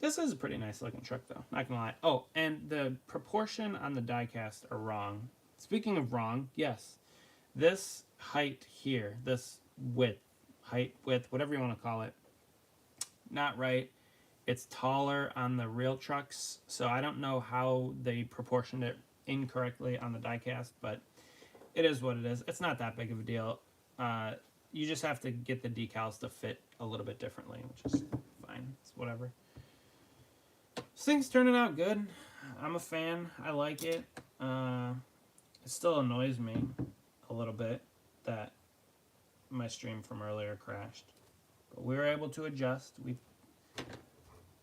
This is a pretty nice looking truck though, not gonna lie. Oh, and the proportion on the diecast are wrong. Speaking of wrong, yes. This height here, this width, whatever you want to call it, not right. It's taller on the real trucks, so I don't know how they proportioned it incorrectly on the diecast, but it is what it is. It's not that big of a deal. You just have to get the decals to fit a little bit differently, which is fine. It's whatever. This thing's turning out good. I'm a fan. I like it. It still annoys me a little bit that my stream from earlier crashed. But we were able to adjust.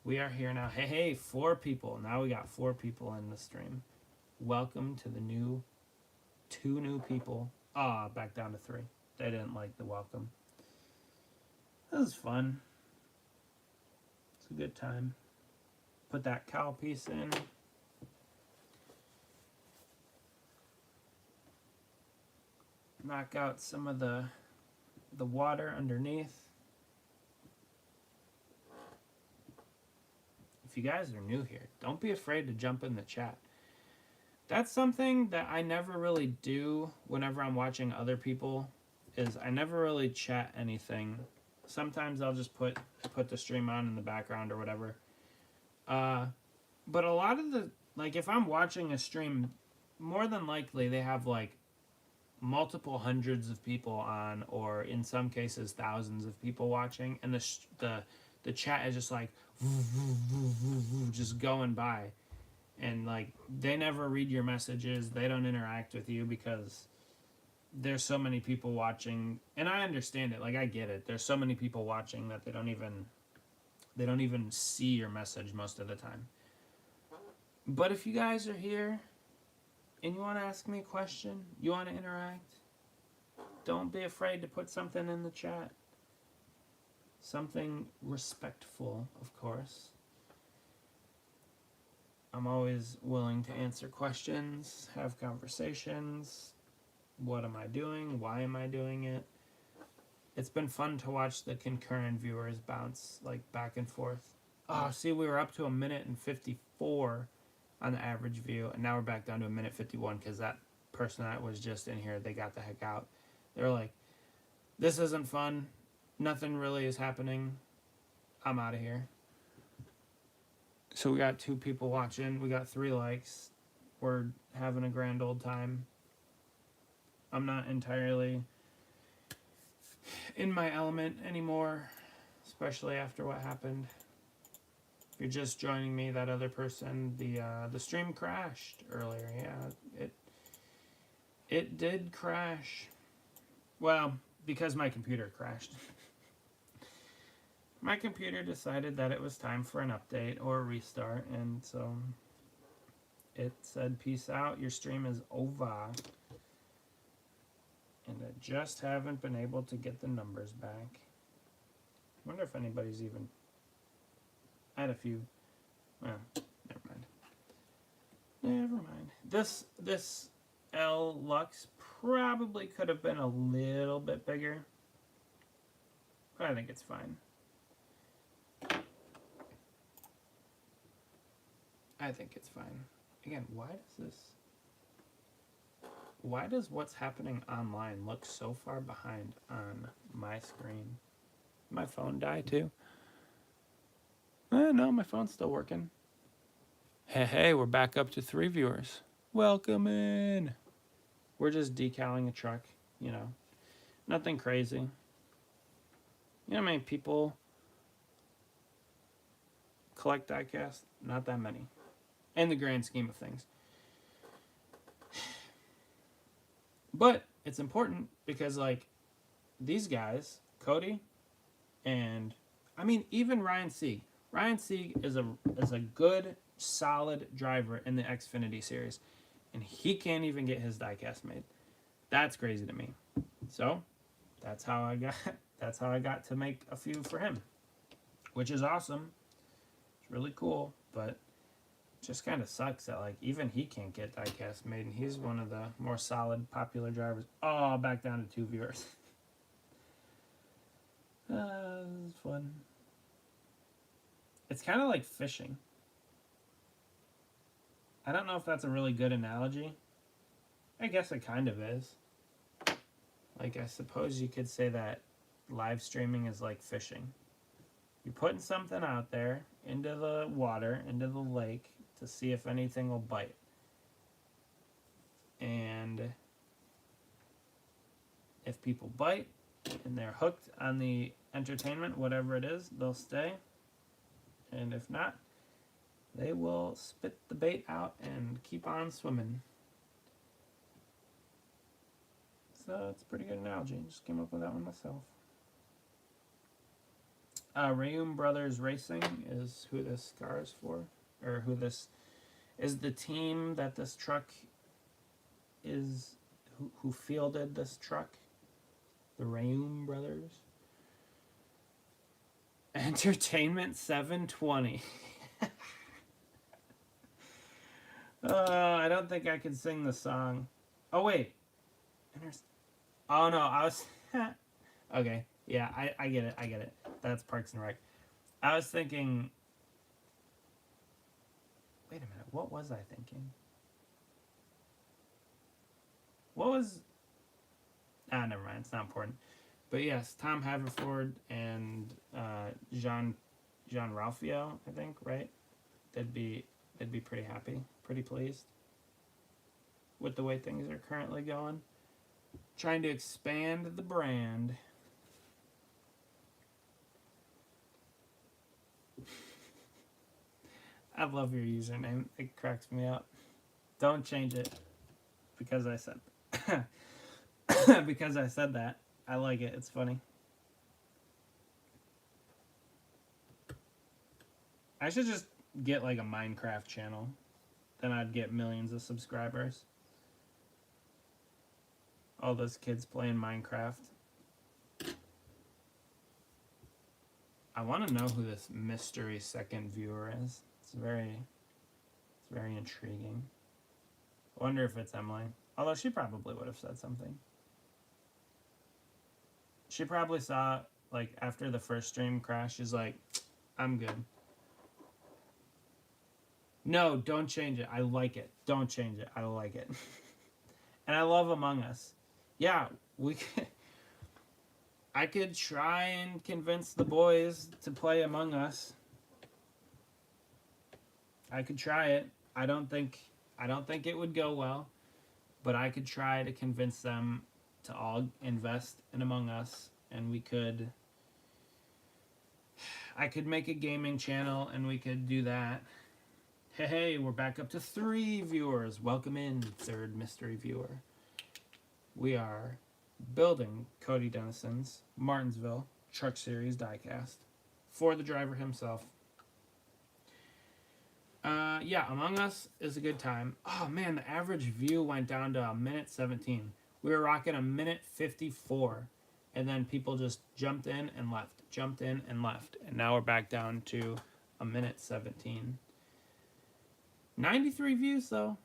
We are here now. Hey, 4 people. Now we got 4 people in the stream. Welcome to the 2 new people. Back down to 3. They didn't like the welcome. This was fun. It's a good time. Put that cowl piece in. Knock out some of the water underneath. If you guys are new here, don't be afraid to jump in the chat. That's something that I never really do whenever I'm watching other people, is I never really chat anything. Sometimes I'll just put the stream on in the background or whatever. But a lot of the, like, if I'm watching a stream, more than likely they have like multiple hundreds of people on, or in some cases thousands of people watching, and the chat is just like just going by, and like they never read your messages, they don't interact with you because there's so many people watching, and I understand it. Like, I get it. There's so many people watching that they don't even see your message most of the time. But if you guys are here and you want to ask me a question, you want to interact, don't be afraid to put something in the chat. Something respectful, of course. I'm always willing to answer questions, have conversations. What am I doing? Why am I doing it? It's been fun to watch the concurrent viewers bounce like back and forth. Oh, see, we were up to 1:54 on the average view, and now we're back down to 1:51 because that person that was just in here, they got the heck out. They were like, this isn't fun. Nothing really is happening. I'm out of here. So we got 2 people watching. We got 3 likes. We're having a grand old time. I'm not entirely in my element anymore, especially after what happened. If you're just joining me, that other person, the stream crashed earlier. Yeah, it did crash. Well, because my computer crashed. My computer decided that it was time for an update or a restart, and so it said, peace out, your stream is over. And I just haven't been able to get the numbers back. I wonder if anybody's even... I had a few... Well, never mind. Never mind. This L Lux probably could have been a little bit bigger. But I think it's fine. I think it's fine. Again, why does what's happening online look so far behind on my screen? My phone die too? No, my phone's still working. Hey, we're back up to 3 viewers. Welcome in. We're just decaling a truck, you know. Nothing crazy. You know how many people collect diecast? Not that many. In the grand scheme of things. But it's important because, like, these guys, Cody, and I mean even Ryan Sieg. Ryan Sieg is a good, solid driver in the Xfinity series, and he can't even get his diecast made. That's crazy to me. So that's how I got to make a few for him, which is awesome. It's really cool, but just kind of sucks that like even he can't get diecast made, and he's one of the more solid, popular drivers. Oh, back down to 2 viewers. This is fun. It's kind of like fishing. I don't know if that's a really good analogy. I guess it kind of is. Like, I suppose you could say that live streaming is like fishing. You're putting something out there into the water, into the lake, to see if anything will bite. And if people bite and they're hooked on the entertainment, whatever it is, they'll stay. And if not, they will spit the bait out and keep on swimming. So it's a pretty good analogy. I just came up with that one myself. Rayum Brothers Racing is who this car is for, or who this is the team that this truck is, who fielded this truck. The Rayum Brothers. Entertainment 720. I don't think I can sing the song. Oh, wait. Oh, no, I was... Okay, yeah, I get it. That's Parks and Rec. I was thinking... Wait a minute, what was I thinking? What was... never mind, it's not important. But yes, Tom Haverford and Jean Ralphio, I think, right? They'd be pretty happy, pretty pleased with the way things are currently going. Trying to expand the brand. I love your username. It cracks me up. Don't change it because I said. because I said that. I like it. It's funny. I should just get like a Minecraft channel. Then I'd get millions of subscribers. All those kids playing Minecraft. I want to know who this mystery second viewer is. It's very intriguing. I wonder if it's Emily. Although she probably would have said something. She probably saw, like, after the first stream crash, she's like, I'm good. No, don't change it. I like it. Don't change it. I like it. And I love Among Us. Yeah, we could, I could try and convince the boys to play Among Us. I could try it. I don't think it would go well, but I could try to convince them to all invest in Among Us, and I could make a gaming channel and we could do that. Hey, we're back up to 3 viewers. Welcome in, third mystery viewer. We are building Cody Dennison's Martinsville Truck Series diecast for the driver himself. Yeah, Among Us is a good time. Oh man, the average view went down to 1:17. We were rocking 1:54, and then people just jumped in and left, and now we're back down to 1:17. 93 views though.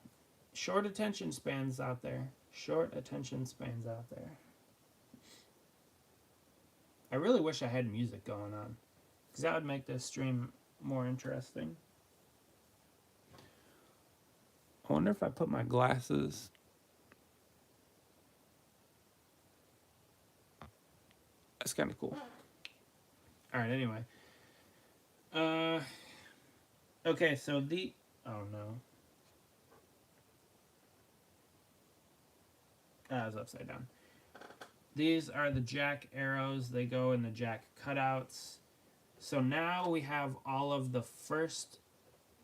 Short attention spans out there. I really wish I had music going on, because that would make this stream more interesting. I wonder if I put my glasses. That's kind of cool. All right, anyway. Okay, so oh no. I was upside down. These are the jack arrows. They go in the jack cutouts. So now we have all of the first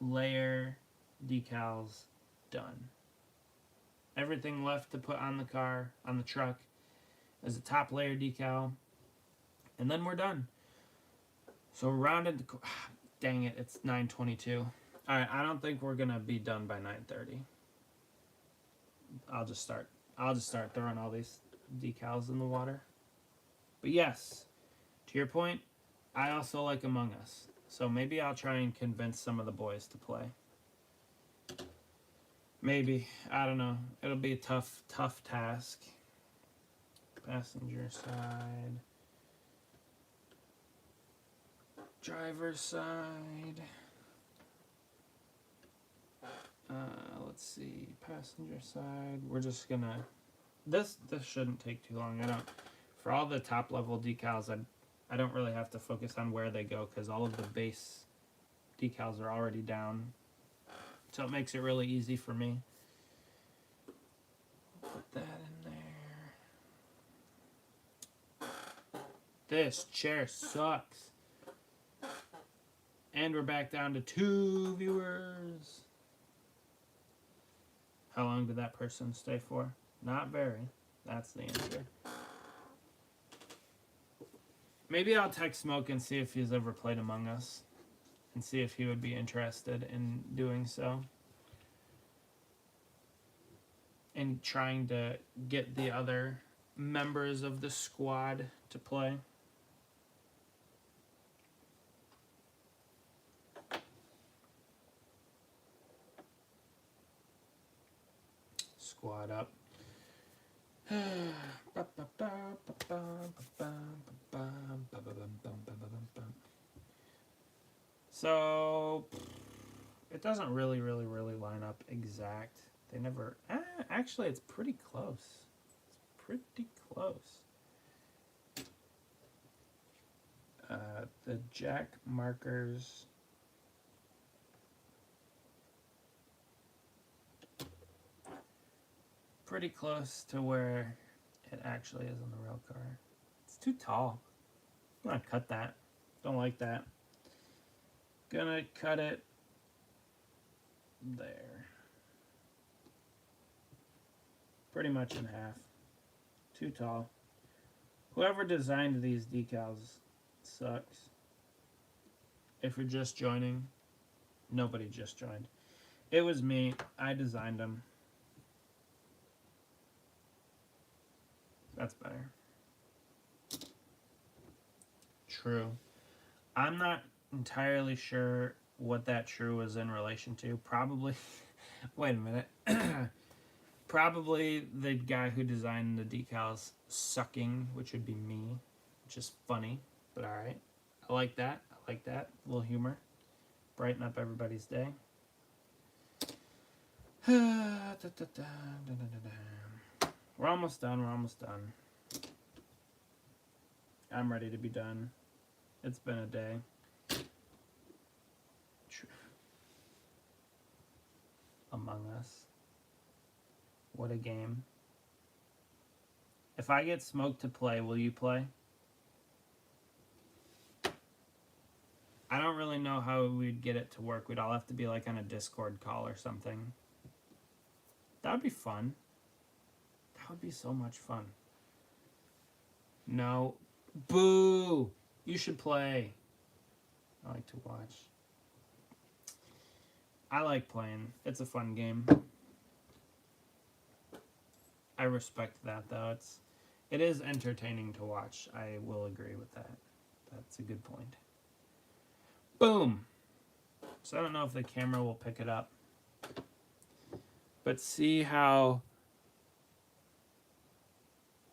layer decals done. Everything left to put on the car, on the truck, is a top layer decal. And then we're done. So rounded the... Dang it, it's 9:22. Alright, I don't think we're going to be done by 9:30. I'll just start throwing all these decals in the water. But yes, to your point, I also like Among Us. So maybe I'll try and convince some of the boys to play. Maybe. I don't know. It'll be a tough task. Passenger side. Driver's side. Let's see. Passenger side. We're just gonna... This shouldn't take too long. For all the top level decals, I don't really have to focus on where they go, because all of the base decals are already down. So it makes it really easy for me. Put that in there. This chair sucks. And we're back down to 2 viewers. How long did that person stay for? Not very. That's the answer. Maybe I'll text Smoke and see if he's ever played Among Us, and see if he would be interested in doing so. And trying to get the other members of the squad to play. Squad up. So it doesn't really line up exact. They never... actually, it's pretty close. The jack markers... pretty close to where it actually is on the real car. It's too tall. I'm gonna cut that. Don't like that. Gonna cut it there. Pretty much in half. Too tall. Whoever designed these decals sucks. If you're just joining, nobody just joined. It was me. I designed them. That's better. True. I'm not entirely sure what that true was in relation to. Probably. Wait a minute. Probably the guy who designed the decals sucking, which would be me, which is funny, but alright. I like that. I like that. A little humor. Brighten up everybody's day. We're almost done. We're almost done. I'm ready to be done. It's been a day. Among Us. What a game. If I get smoked to play, will you play? I don't really know how we'd get it to work. We'd all have to be like on a Discord call or something. That would be fun. That would be so much fun. No. Boo! You should play. I like to watch. I like playing. It's a fun game. I respect that though. It is entertaining to watch. I will agree with that. That's a good point. Boom! So I don't know if the camera will pick it up. But see how...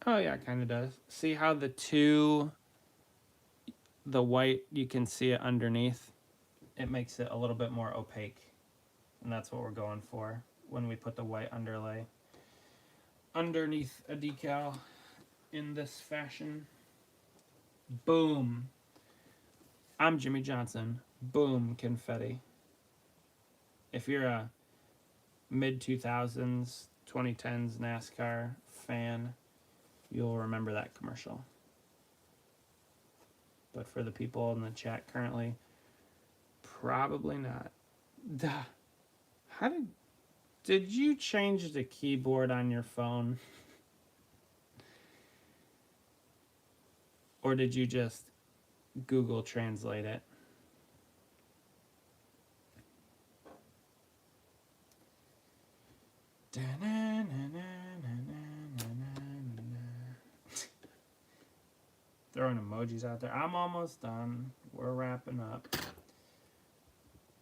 Oh yeah, it kind of does. See how the white, you can see it underneath? It makes it a little bit more opaque. And that's what we're going for when we put the white underlay underneath a decal in this fashion. Boom. I'm Jimmy Johnson. Boom, confetti. If you're a mid-2000s, 2010s NASCAR fan, you'll remember that commercial. But for the people in the chat currently, probably not. Duh. How did you change the keyboard on your phone? Or did you just Google Translate it? Throwing emojis out there. I'm almost done. We're wrapping up.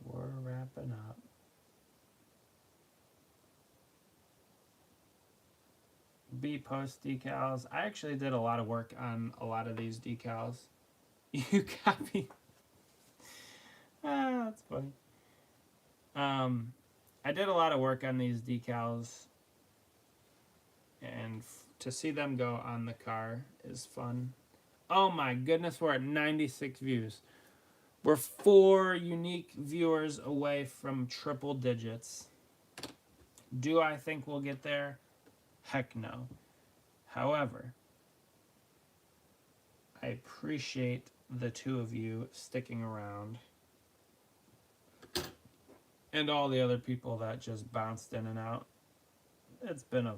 We're wrapping up. B post decals. I actually did a lot of work on a lot of these decals. You copy. That's funny. I did a lot of work on these decals, and to see them go on the car is fun. Oh my goodness, we're at 96 views. We're 4 unique viewers away from triple digits. Do I think we'll get there? Heck no. However, I appreciate the 2 of you sticking around. And all the other people that just bounced in and out. It's been a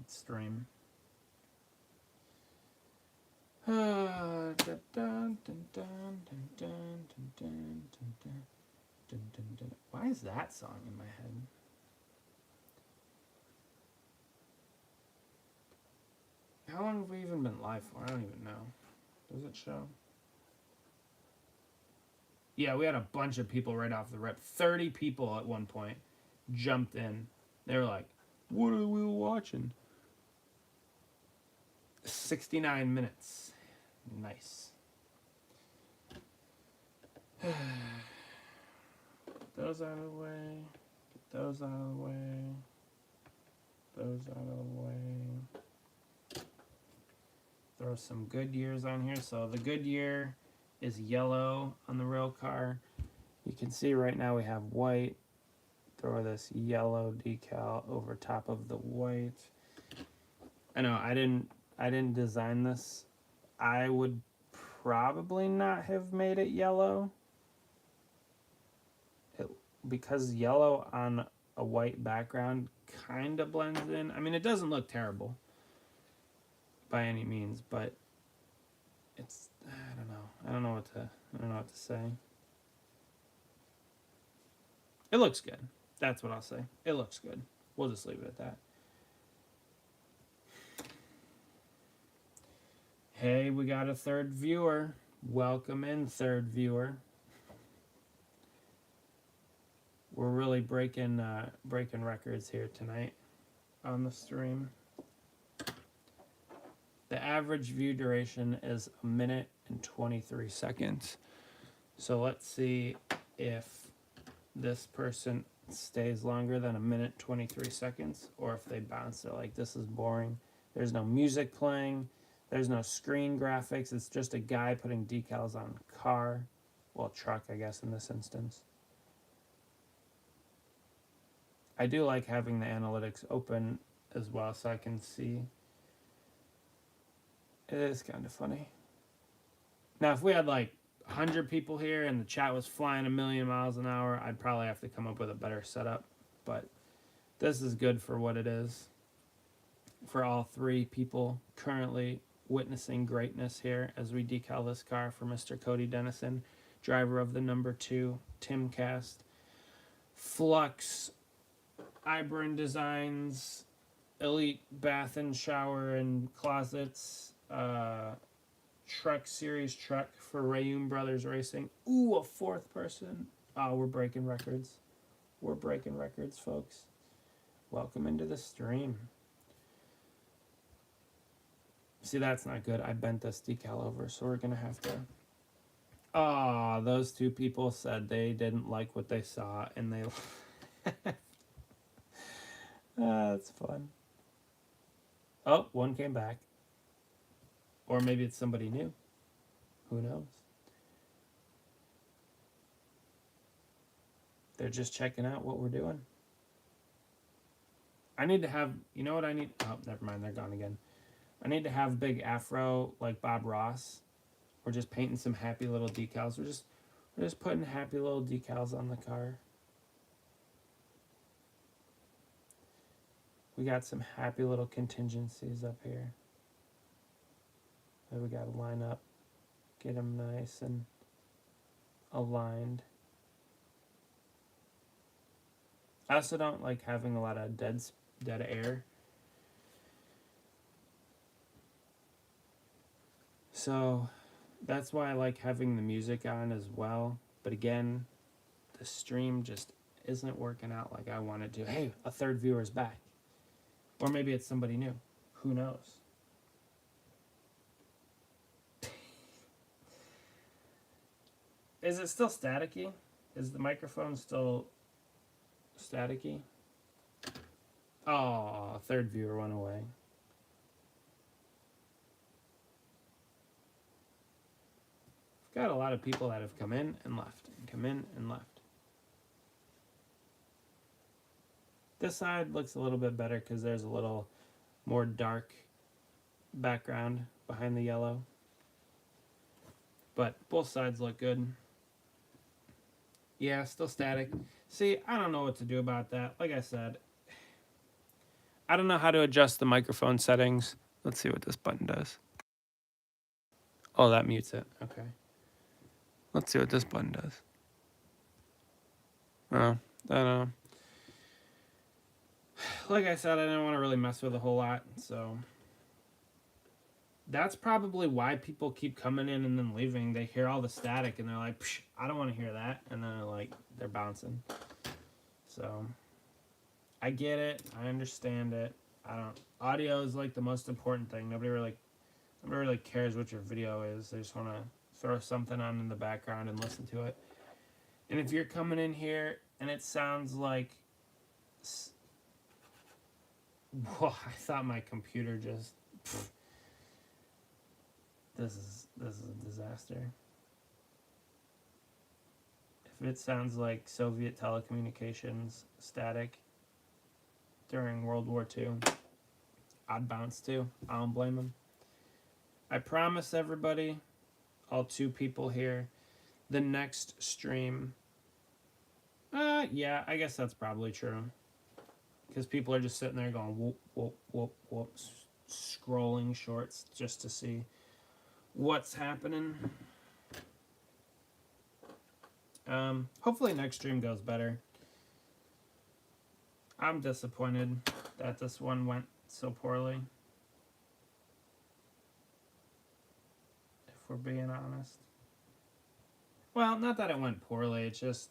stream. Why is that song in my head? How long have we even been live for? I don't even know. Does it show? Yeah, we had a bunch of people right off the rip. 30 people at one point jumped in. They were like, what are we watching? 69 minutes. Nice. Get those out of the way. Get those out of the way. Those out of the way. Throw some Goodyears on here. So the Goodyear is yellow on the real car. You can see right now we have white. Throw this yellow decal over top of the white. I know I didn't design this. I would probably not have made it yellow. Because yellow on a white background kind of blends in. I mean, it doesn't look terrible. by any means, but it's, I don't know. I don't know what to say. It looks good. That's what I'll say. It looks good. We'll just leave it at that. Hey, we got a third viewer. Welcome in, third viewer. We're really breaking records here tonight on the stream. The average view duration is 1 minute and 23 seconds. So let's see if this person stays longer than 1 minute 23 seconds, or if they bounce. They're like, this is boring. There's no music playing. There's no screen graphics. It's just a guy putting decals on car. Well, truck, I guess, in this instance. I do like having the analytics open as well so I can see. It is kind of funny. Now, if we had like 100 people here and the chat was flying 1,000,000 miles an hour, I'd probably have to come up with a better setup. But this is good for what it is. For all 3 people currently witnessing greatness here as we decal this car for Mr. Cody Dennison, driver of the number 2 Timcast. Flux, Iburn Designs, Elite Bath and Shower and Closets, Truck Series truck for Rayum Brothers Racing. Ooh, a 4th person. Oh, we're breaking records. We're breaking records, folks. Welcome into the stream. See, that's not good. I bent this decal over, so we're going to have to... Oh, those 2 people said they didn't like what they saw, and they... That's fun. Oh, one came back. Or maybe it's somebody new. Who knows? They're just checking out what we're doing. I need to have... You know what I need? Oh, never mind. They're gone again. I need to have big afro like Bob Ross. We're just painting some happy little decals. We're just putting happy little decals on the car. We got some happy little contingencies up here that we got to line up, get them nice and aligned. I also don't like having a lot of dead air. So that's why I like having the music on as well. But again, the stream just isn't working out like I wanted to. Hey, a 3rd viewer's back. Or maybe it's somebody new. Who knows? Is it still staticky? Is the microphone still staticky? Oh, 3rd viewer went away. I've got a lot of people that have come in and left, and come in and left. This side looks a little bit better because there's a little more dark background behind the yellow. But both sides look good. Yeah, still static. See, I don't know what to do about that. Like I said, I don't know how to adjust the microphone settings. Let's see what this button does. Oh, that mutes it. Okay. Let's see what this button does. Oh, I don't know. Like I said, I didn't want to really mess with a whole lot, so that's probably why people keep coming in and then leaving. They hear all the static and they're like, Psh, I don't want to hear that, and then they're bouncing. So I get it, I understand it. Audio is like the most important thing. Nobody really cares what your video is. They just want to throw something on in the background and listen to it. And if you're coming in here and it sounds like... Whoa, I thought my computer just... This is a disaster. If it sounds like Soviet telecommunications static during World War II, I'd bounce too. I don't blame them. I promise everybody, all 2 people here, the next stream... yeah, I guess that's probably true. Because people are just sitting there going, whoop, whoop, whoop, whoops. scrolling shorts just to see what's happening. Hopefully next stream goes better. I'm disappointed that this one went so poorly, if we're being honest. Well, not that it went poorly, it's just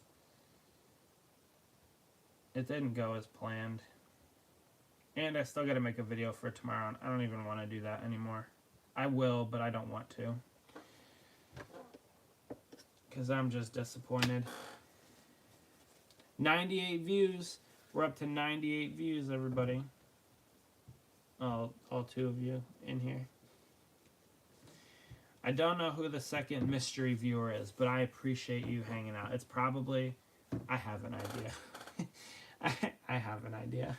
it didn't go as planned. And I still gotta make a video for tomorrow, and I don't even want to do that anymore. I will, but I don't want to. Because I'm just disappointed. 98 views. We're up to 98 views, everybody. All two of you in here. I don't know who the second mystery viewer is, but I appreciate you hanging out. It's probably... I have an idea. I have an idea.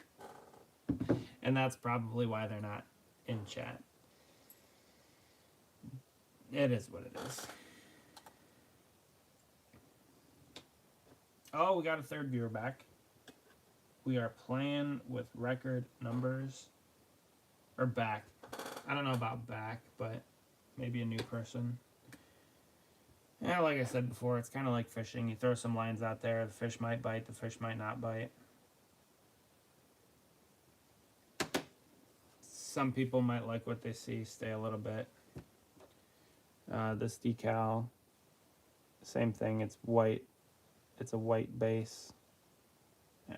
And that's probably why they're not in chat. It is what it is. Oh, we got a third viewer back. We are playing with record numbers. Or back. I don't know about back, but maybe a new person. Yeah, like I said before, it's kind of like fishing. You throw some lines out there, the fish might bite, the fish might not bite. Some people might like what they see, stay a little bit. This decal, same thing, it's white. It's a white base. Yeah.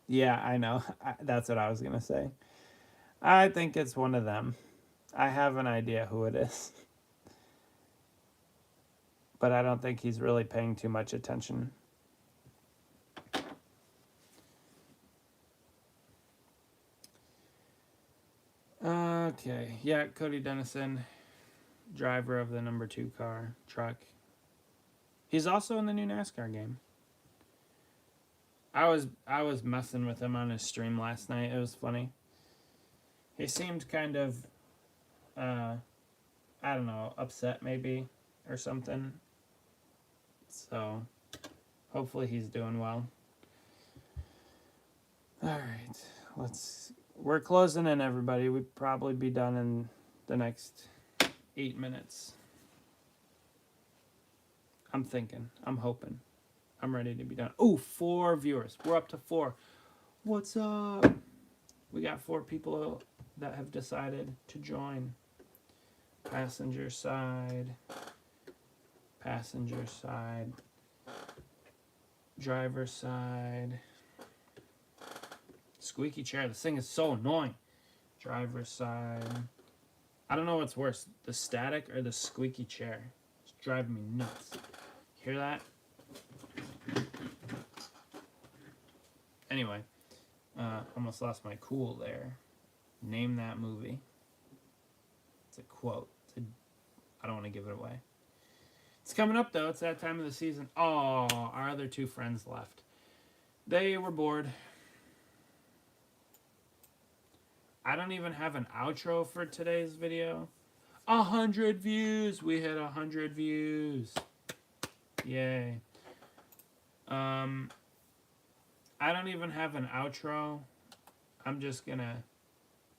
Yeah, I know. That's what I was going to say. I think it's one of them. I have an idea who it is. But I don't think he's really paying too much attention. Okay. Yeah, Cody Dennison, driver of the number 2 truck. He's also in the new NASCAR game. I was messing with him on his stream last night. It was funny. He seemed kind of, I don't know, upset maybe or something. So, hopefully he's doing well. All right, we're closing in, everybody. We'd probably be done in the next 8 minutes. I'm thinking. I'm hoping. I'm ready to be done. Oh, 4 viewers. We're up to 4. What's up? We got 4 people that have decided to join. Passenger side. Passenger side. Driver side. Squeaky chair. This thing is so annoying. Driver side. I don't know what's worse, the static or the squeaky chair. It's driving me nuts. Hear that? Anyway, almost lost my cool there. Name that movie. It's a quote. I don't want to give it away. It's coming up, though. It's that time of the season. Oh, our other 2 friends left. They were bored. I don't even have an outro for today's video. 100 views. We hit 100 views. Yay. I don't even have an outro. I'm just gonna...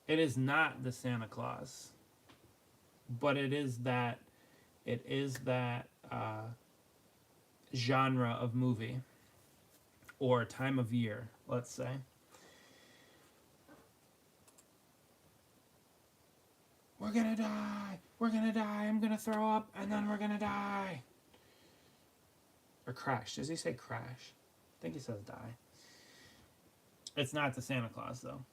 It is not the Santa Claus. But it is that genre of movie. Or time of year, let's say. We're gonna die. We're gonna die. I'm gonna throw up, and then we're gonna die. Or crash. Does he say crash? I think he says die. It's not the Santa Claus, though.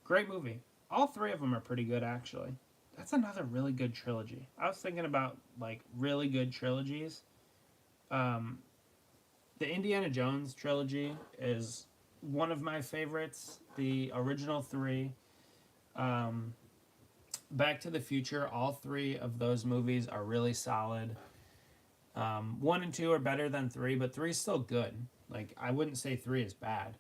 Great movie. All 3 of them are pretty good, actually. That's another really good trilogy. I was thinking about, like, really good trilogies. The Indiana Jones trilogy is one of my favorites. The original 3. Back to the Future, all 3 of those movies are really solid. 1 and 2 are better than 3, but 3 is still good. Like, I wouldn't say 3 is bad.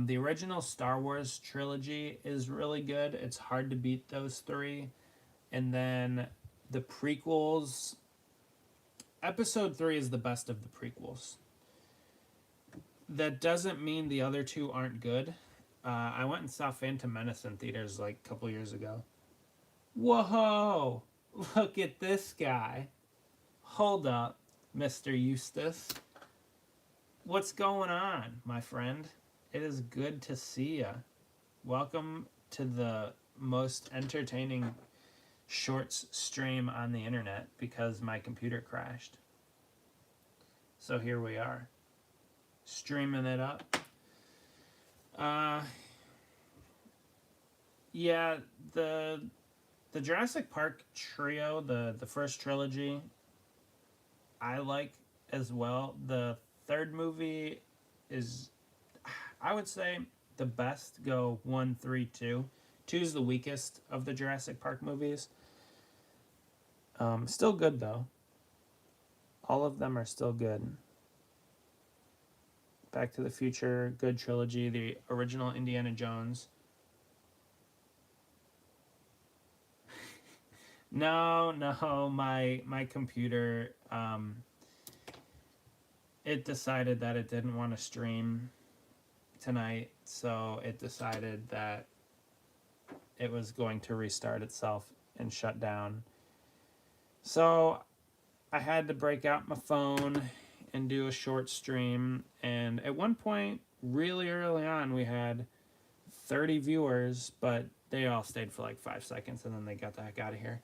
The original Star Wars trilogy is really good. It's hard to beat those 3. And then the prequels... Episode 3 is the best of the prequels. that doesn't mean the other two aren't good. I went and saw Phantom Menace in theaters like a couple years ago. Whoa! Look at this guy. Hold up, Mr. Eustace. What's going on, my friend? It is good to see ya. Welcome to the most entertaining shorts stream on the internet because my computer crashed. So here we are, streaming it up. Yeah, the Jurassic Park trio, the first trilogy, I like as well. The third movie is, I would say, the best. Go 1, 3, 2. 2 is the weakest of the Jurassic Park movies. Still good though. All of them are still good. Back to the Future, good trilogy. The original Indiana Jones. No, my computer, it decided that it didn't want to stream tonight, so it decided that it was going to restart itself and shut down. So I had to break out my phone and do a short stream, and at one point, really early on, we had 30 viewers, but they all stayed for like 5 seconds, and then they got the heck out of here.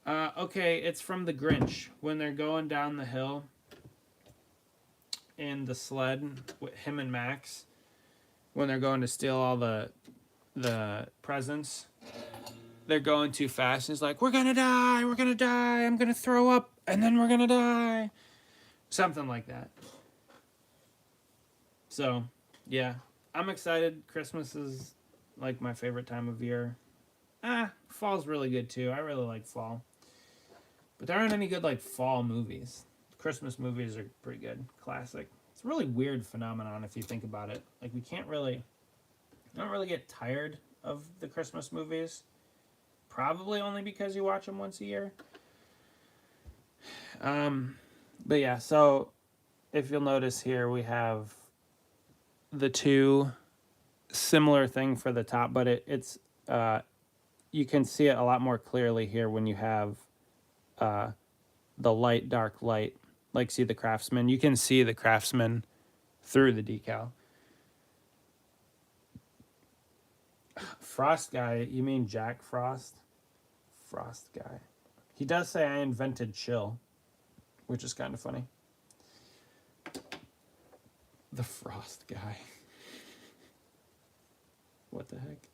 Okay, it's from The Grinch. When they're going down the hill in the sled with him and Max, when they're going to steal all the presents, they're going too fast. And he's like, we're going to die, I'm going to throw up, and then we're going to die. Something like that. So, yeah. I'm excited. Christmas is like my favorite time of year. Fall's really good too. I really like fall. But there aren't any good like fall movies. Christmas movies are pretty good. Classic. It's a really weird phenomenon if you think about it. Like we don't really get tired of the Christmas movies. Probably only because you watch them once a year. But yeah, so if you'll notice here, we have the two similar thing for the top, but it's you can see it a lot more clearly here when you have the light, dark light. Like see the Craftsman. You can see the Craftsman through the decal. Frost guy, you mean Jack Frost? Frost guy. He does say I invented chill, which is kind of funny. The Frost guy. What the heck?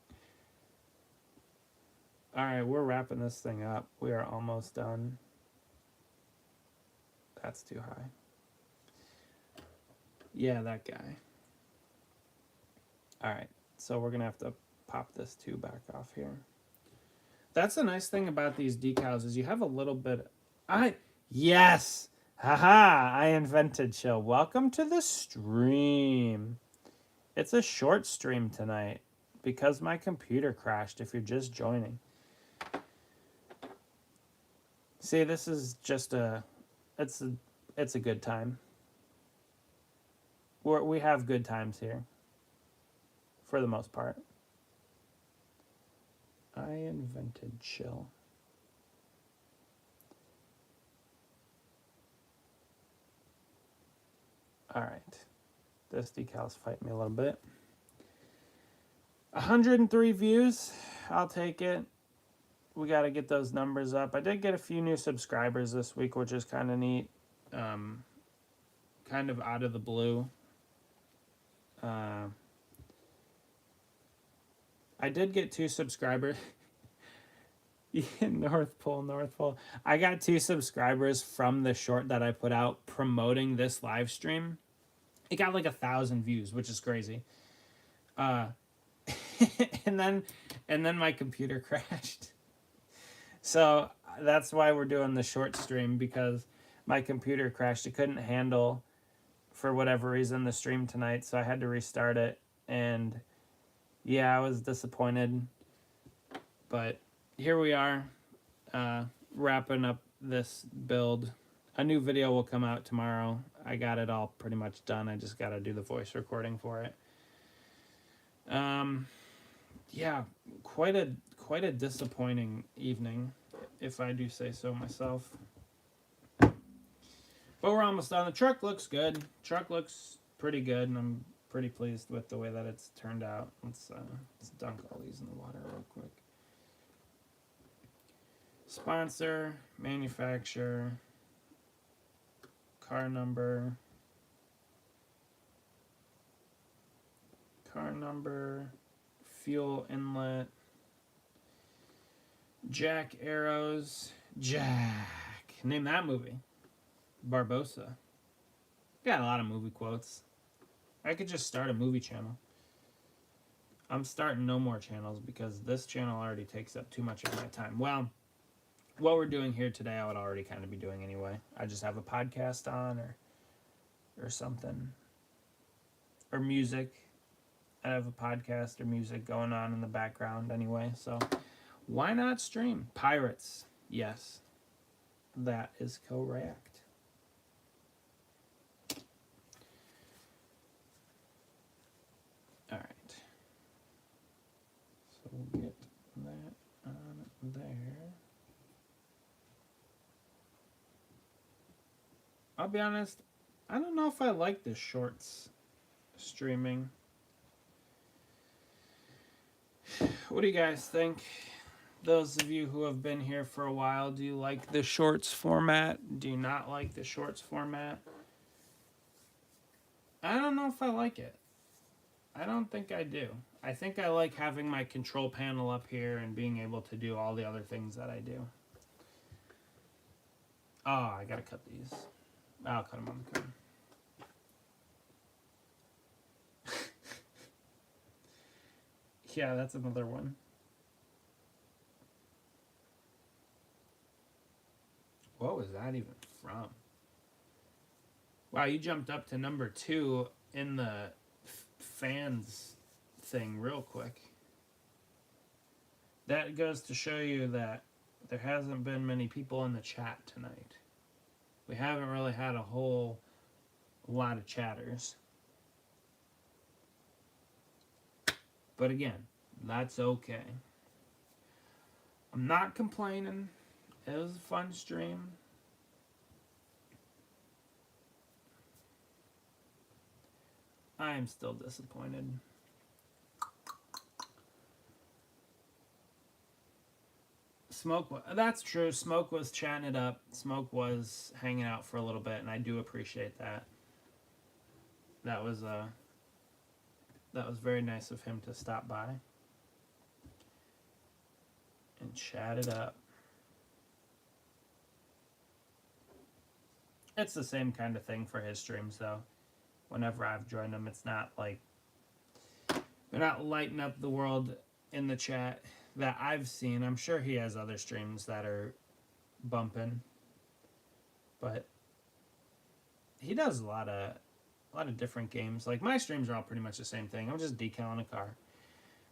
Alright, we're wrapping this thing up. We are almost done. That's too high. Yeah, that guy. Alright, so we're going to have to pop this too back off here. That's the nice thing about these decals is you have a little bit... Yes! Haha! I invented chill. Welcome to the stream. It's a short stream tonight because my computer crashed if you're just joining. See, this is just it's a good time. We have good times here. For the most part. I invented chill. Alright. This decal's fighting me a little bit. 103 views. I'll take it. We got to get those numbers up. I did get a few new subscribers this week, which is kind of neat. Kind of out of the blue. I did get 2 subscribers. North Pole. I got 2 subscribers from the short that I put out promoting this live stream. It got like 1,000 views, which is crazy. And then my computer crashed. So that's why we're doing the short stream, because my computer crashed. It couldn't handle, for whatever reason, the stream tonight, so I had to restart it. And yeah, I was disappointed. But here we are, wrapping up this build. A new video will come out tomorrow. I got it all pretty much done. I just got to do the voice recording for it. Yeah, quite a disappointing evening, if I do say so myself. But we're almost done. The truck looks good. Truck looks pretty good, and I'm pretty pleased with the way that it's turned out. Let's dunk all these in the water real quick. Sponsor, manufacturer, car number, fuel inlet, Jack Arrows, Jack. Name that movie. Barbosa. Got a lot of movie quotes. I could just start a movie channel. I'm starting no more channels because this channel already takes up too much of my time. Well, what we're doing here today, I would already kind of be doing anyway. I just have a podcast on or something. Or music. I have a podcast or music going on in the background anyway, so why not stream? Pirates. Yes. That is correct. All right. So we'll get that on there. I'll be honest, I don't know if I like the shorts streaming. What do you guys think? Those of you who have been here for a while, do you like the shorts format? Do you not like the shorts format? I don't know if I like it. I don't think I do. I think I like having my control panel up here and being able to do all the other things that I do. Oh, I gotta cut these. I'll cut them on the card. Yeah, that's another one. What was that even from? Wow, you jumped up to number 2 in the fans thing real quick. That goes to show you that there hasn't been many people in the chat tonight. We haven't really had a whole lot of chatters. But again, that's okay. I'm not complaining. It was a fun stream. I am still disappointed. That's true. Smoke was chatting it up. Smoke was hanging out for a little bit, and I do appreciate that. That was very nice of him to stop by and chat it up. It's the same kind of thing for his streams, though. Whenever I've joined him, it's not like they're not lighting up the world in the chat that I've seen. I'm sure he has other streams that are bumping, but he does a lot of different games. Like, my streams are all pretty much the same thing. I'm just decaling a car.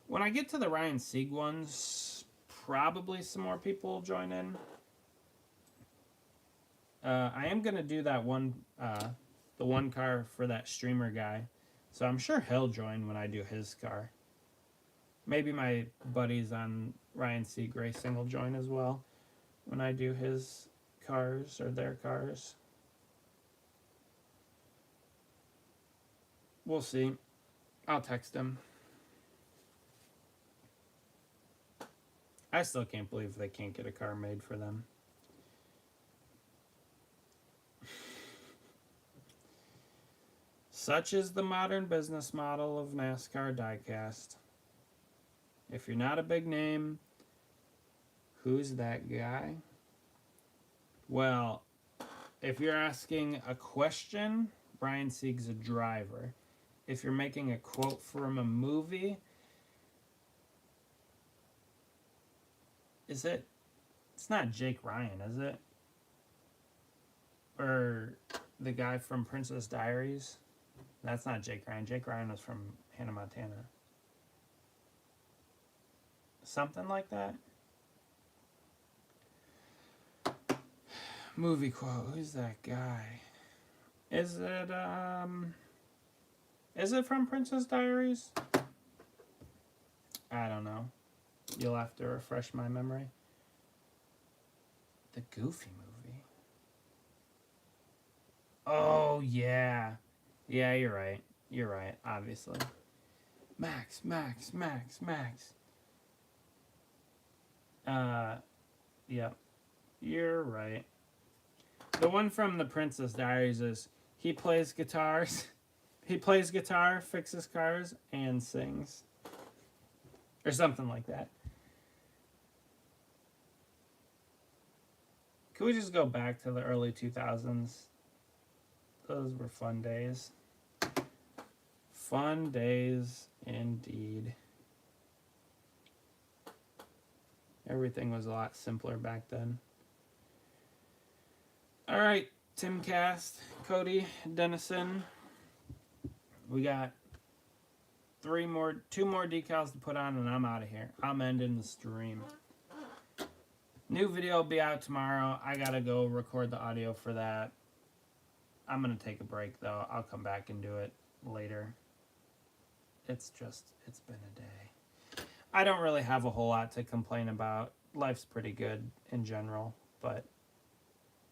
When I get to the Ryan Sieg ones, probably some more people will join in. I am gonna do that one, the one car for that streamer guy, so I'm sure he'll join when I do his car. Maybe my buddies on Ryan Sieg Racing will join as well when I do his cars or their cars. We'll see. I'll text him. I still can't believe they can't get a car made for them. Such is the modern business model of NASCAR Diecast. If you're not a big name, who's that guy? Well, if you're asking a question, Brian Sieg's a driver. If you're making a quote from a movie, it's not Jake Ryan, is it? Or the guy from Princess Diaries? That's not Jake Ryan. Jake Ryan was from Hannah Montana. Something like that. Movie quote. Who's that guy? Is it from Princess Diaries? I don't know. You'll have to refresh my memory. The Goofy movie. Oh, yeah. Yeah, you're right. You're right, obviously. Max. Yep. You're right. The one from the Princess Diaries is he plays guitars. He plays guitar, fixes cars, and sings. Or something like that. Could we just go back to the early 2000s? Those were fun days. Fun days indeed. Everything was a lot simpler back then. All right, Timcast, Cody Dennison. We got two more decals to put on, and I'm out of here. I'm ending the stream. New video will be out tomorrow. I gotta go record the audio for that. I'm gonna take a break though. I'll come back and do it later. It's been a day. I don't really have a whole lot to complain about. Life's pretty good in general, but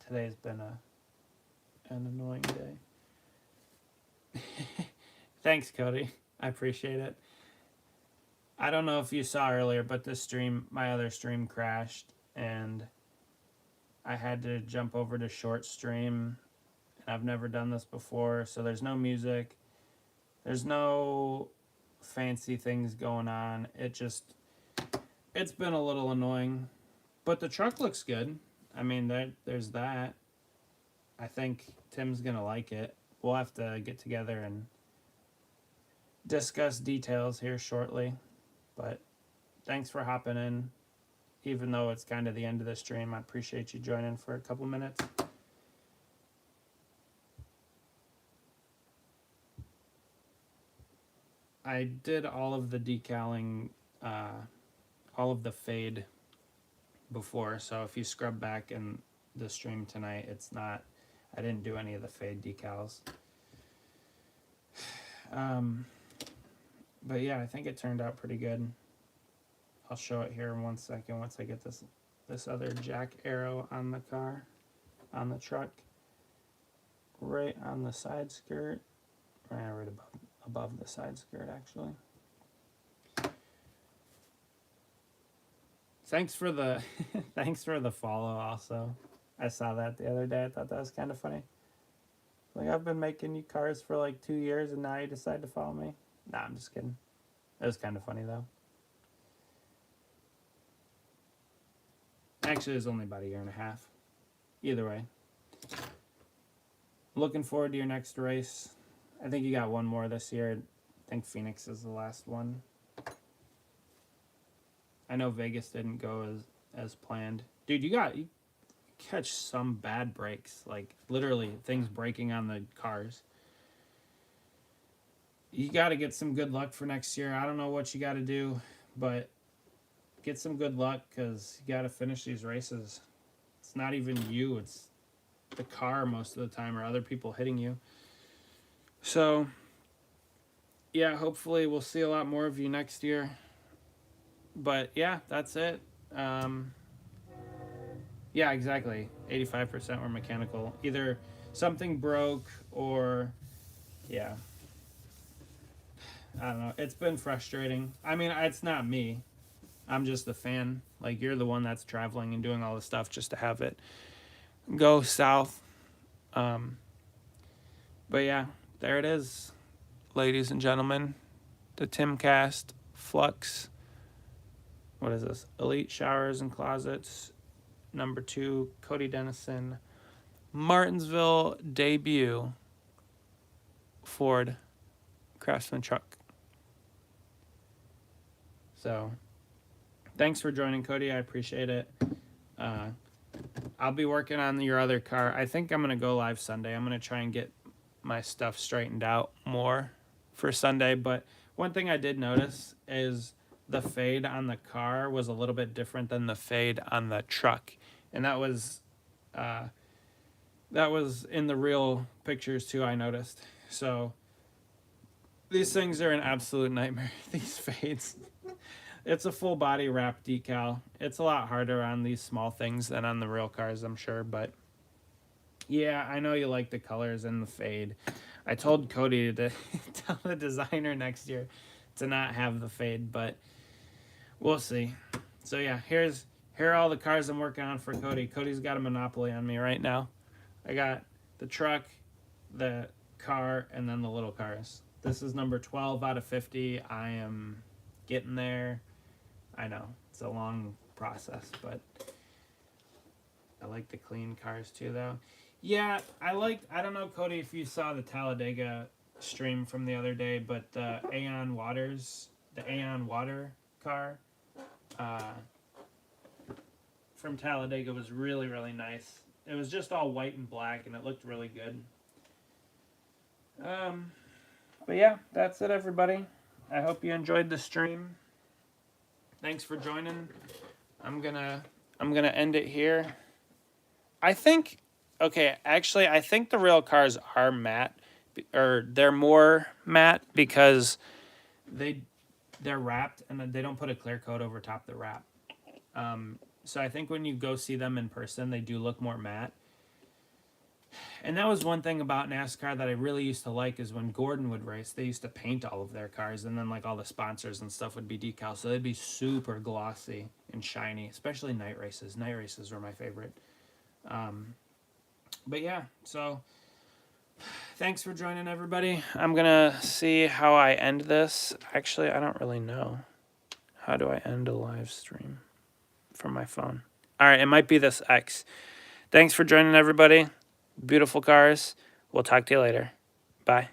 today's been an annoying day. Thanks, Cody. I appreciate it. I don't know if you saw earlier, but my other stream crashed, and I had to jump over to short stream, and I've never done this before, so there's no music. There's no fancy things going on. It's been a little annoying, but the truck looks good. I mean, there's that. I think Tim's gonna like it. We'll have to get together and discuss details here shortly, but thanks for hopping in. Even though it's kind of the end of the stream, I appreciate you joining for a couple minutes. I did all of the decaling, all of the fade before, so if you scrub back in the stream tonight, I didn't do any of the fade decals. But yeah, I think it turned out pretty good. I'll show it here in 1 second once I get this other jack arrow on the truck, right on the side skirt, right above the side skirt actually. Thanks for the follow also. I saw that the other day. I thought that was kind of funny. Like, I've been making you cars for like 2 years and now you decide to follow me. Nah, I'm just kidding. It was kind of funny though. Actually, it was only about 1.5 years. Either way. Looking forward to your next race. I think you got one more this year. I think Phoenix is the last one. I know Vegas didn't go as planned. Dude, you catch some bad breaks. Like, literally, things breaking on the cars. You got to get some good luck for next year. I don't know what you got to do, but get some good luck because you got to finish these races. It's not even you. It's the car most of the time or other people hitting you. So, yeah, hopefully we'll see a lot more of you next year. But, yeah, that's it. Yeah, exactly. 85% were mechanical. Either something broke or, yeah. I don't know. It's been frustrating. I mean, it's not me. I'm just the fan. Like, you're the one that's traveling and doing all the stuff just to have it go south. But yeah, there it is, ladies and gentlemen. The Timcast Flux. What is this? Elite Showers and Closets. Number 2, Cody Dennison. Martinsville debut Ford Craftsman truck. So, thanks for joining, Cody. I appreciate it. I'll be working on your other car. I think I'm going to go live Sunday. I'm going to try and get my stuff straightened out more for Sunday. But one thing I did notice is the fade on the car was a little bit different than the fade on the truck. And that was That was in the real pictures too, I noticed. So these things are an absolute nightmare. These fades. It's a full body wrap decal. It's a lot harder on these small things than on the real cars, I'm sure. But yeah, I know you like the colors and the fade. I told Cody to tell the designer next year to not have the fade, but we'll see. So yeah, here are all the cars I'm working on for Cody. Cody's got a monopoly on me right now. I got the truck, the car, and then the little cars. This is number 12 out of 50. I am getting there. I know it's a long process, but I like the clean cars too, though. Yeah, I don't know, Cody, if you saw the Talladega stream from the other day, but the Aeon Water car from Talladega was really, really nice. It was just all white and black, and it looked really good. But yeah, that's it, everybody. I hope you enjoyed the stream. Thanks for joining. I'm gonna end it here. I think I think the real cars are matte, or they're more matte because they're wrapped and they don't put a clear coat over top the wrap. So I think when you go see them in person, they do look more matte. And that was one thing about NASCAR that I really used to like, is when Gordon would race, they used to paint all of their cars, and then like all the sponsors and stuff would be decals, so they'd be super glossy and shiny, especially night races. Night races were my favorite. But yeah, so thanks for joining, everybody. I'm gonna see how I end this. Actually, I don't really know. How do I end a live stream from my phone? All right, it might be this X. Thanks for joining, everybody. Beautiful cars. We'll talk to you later. Bye.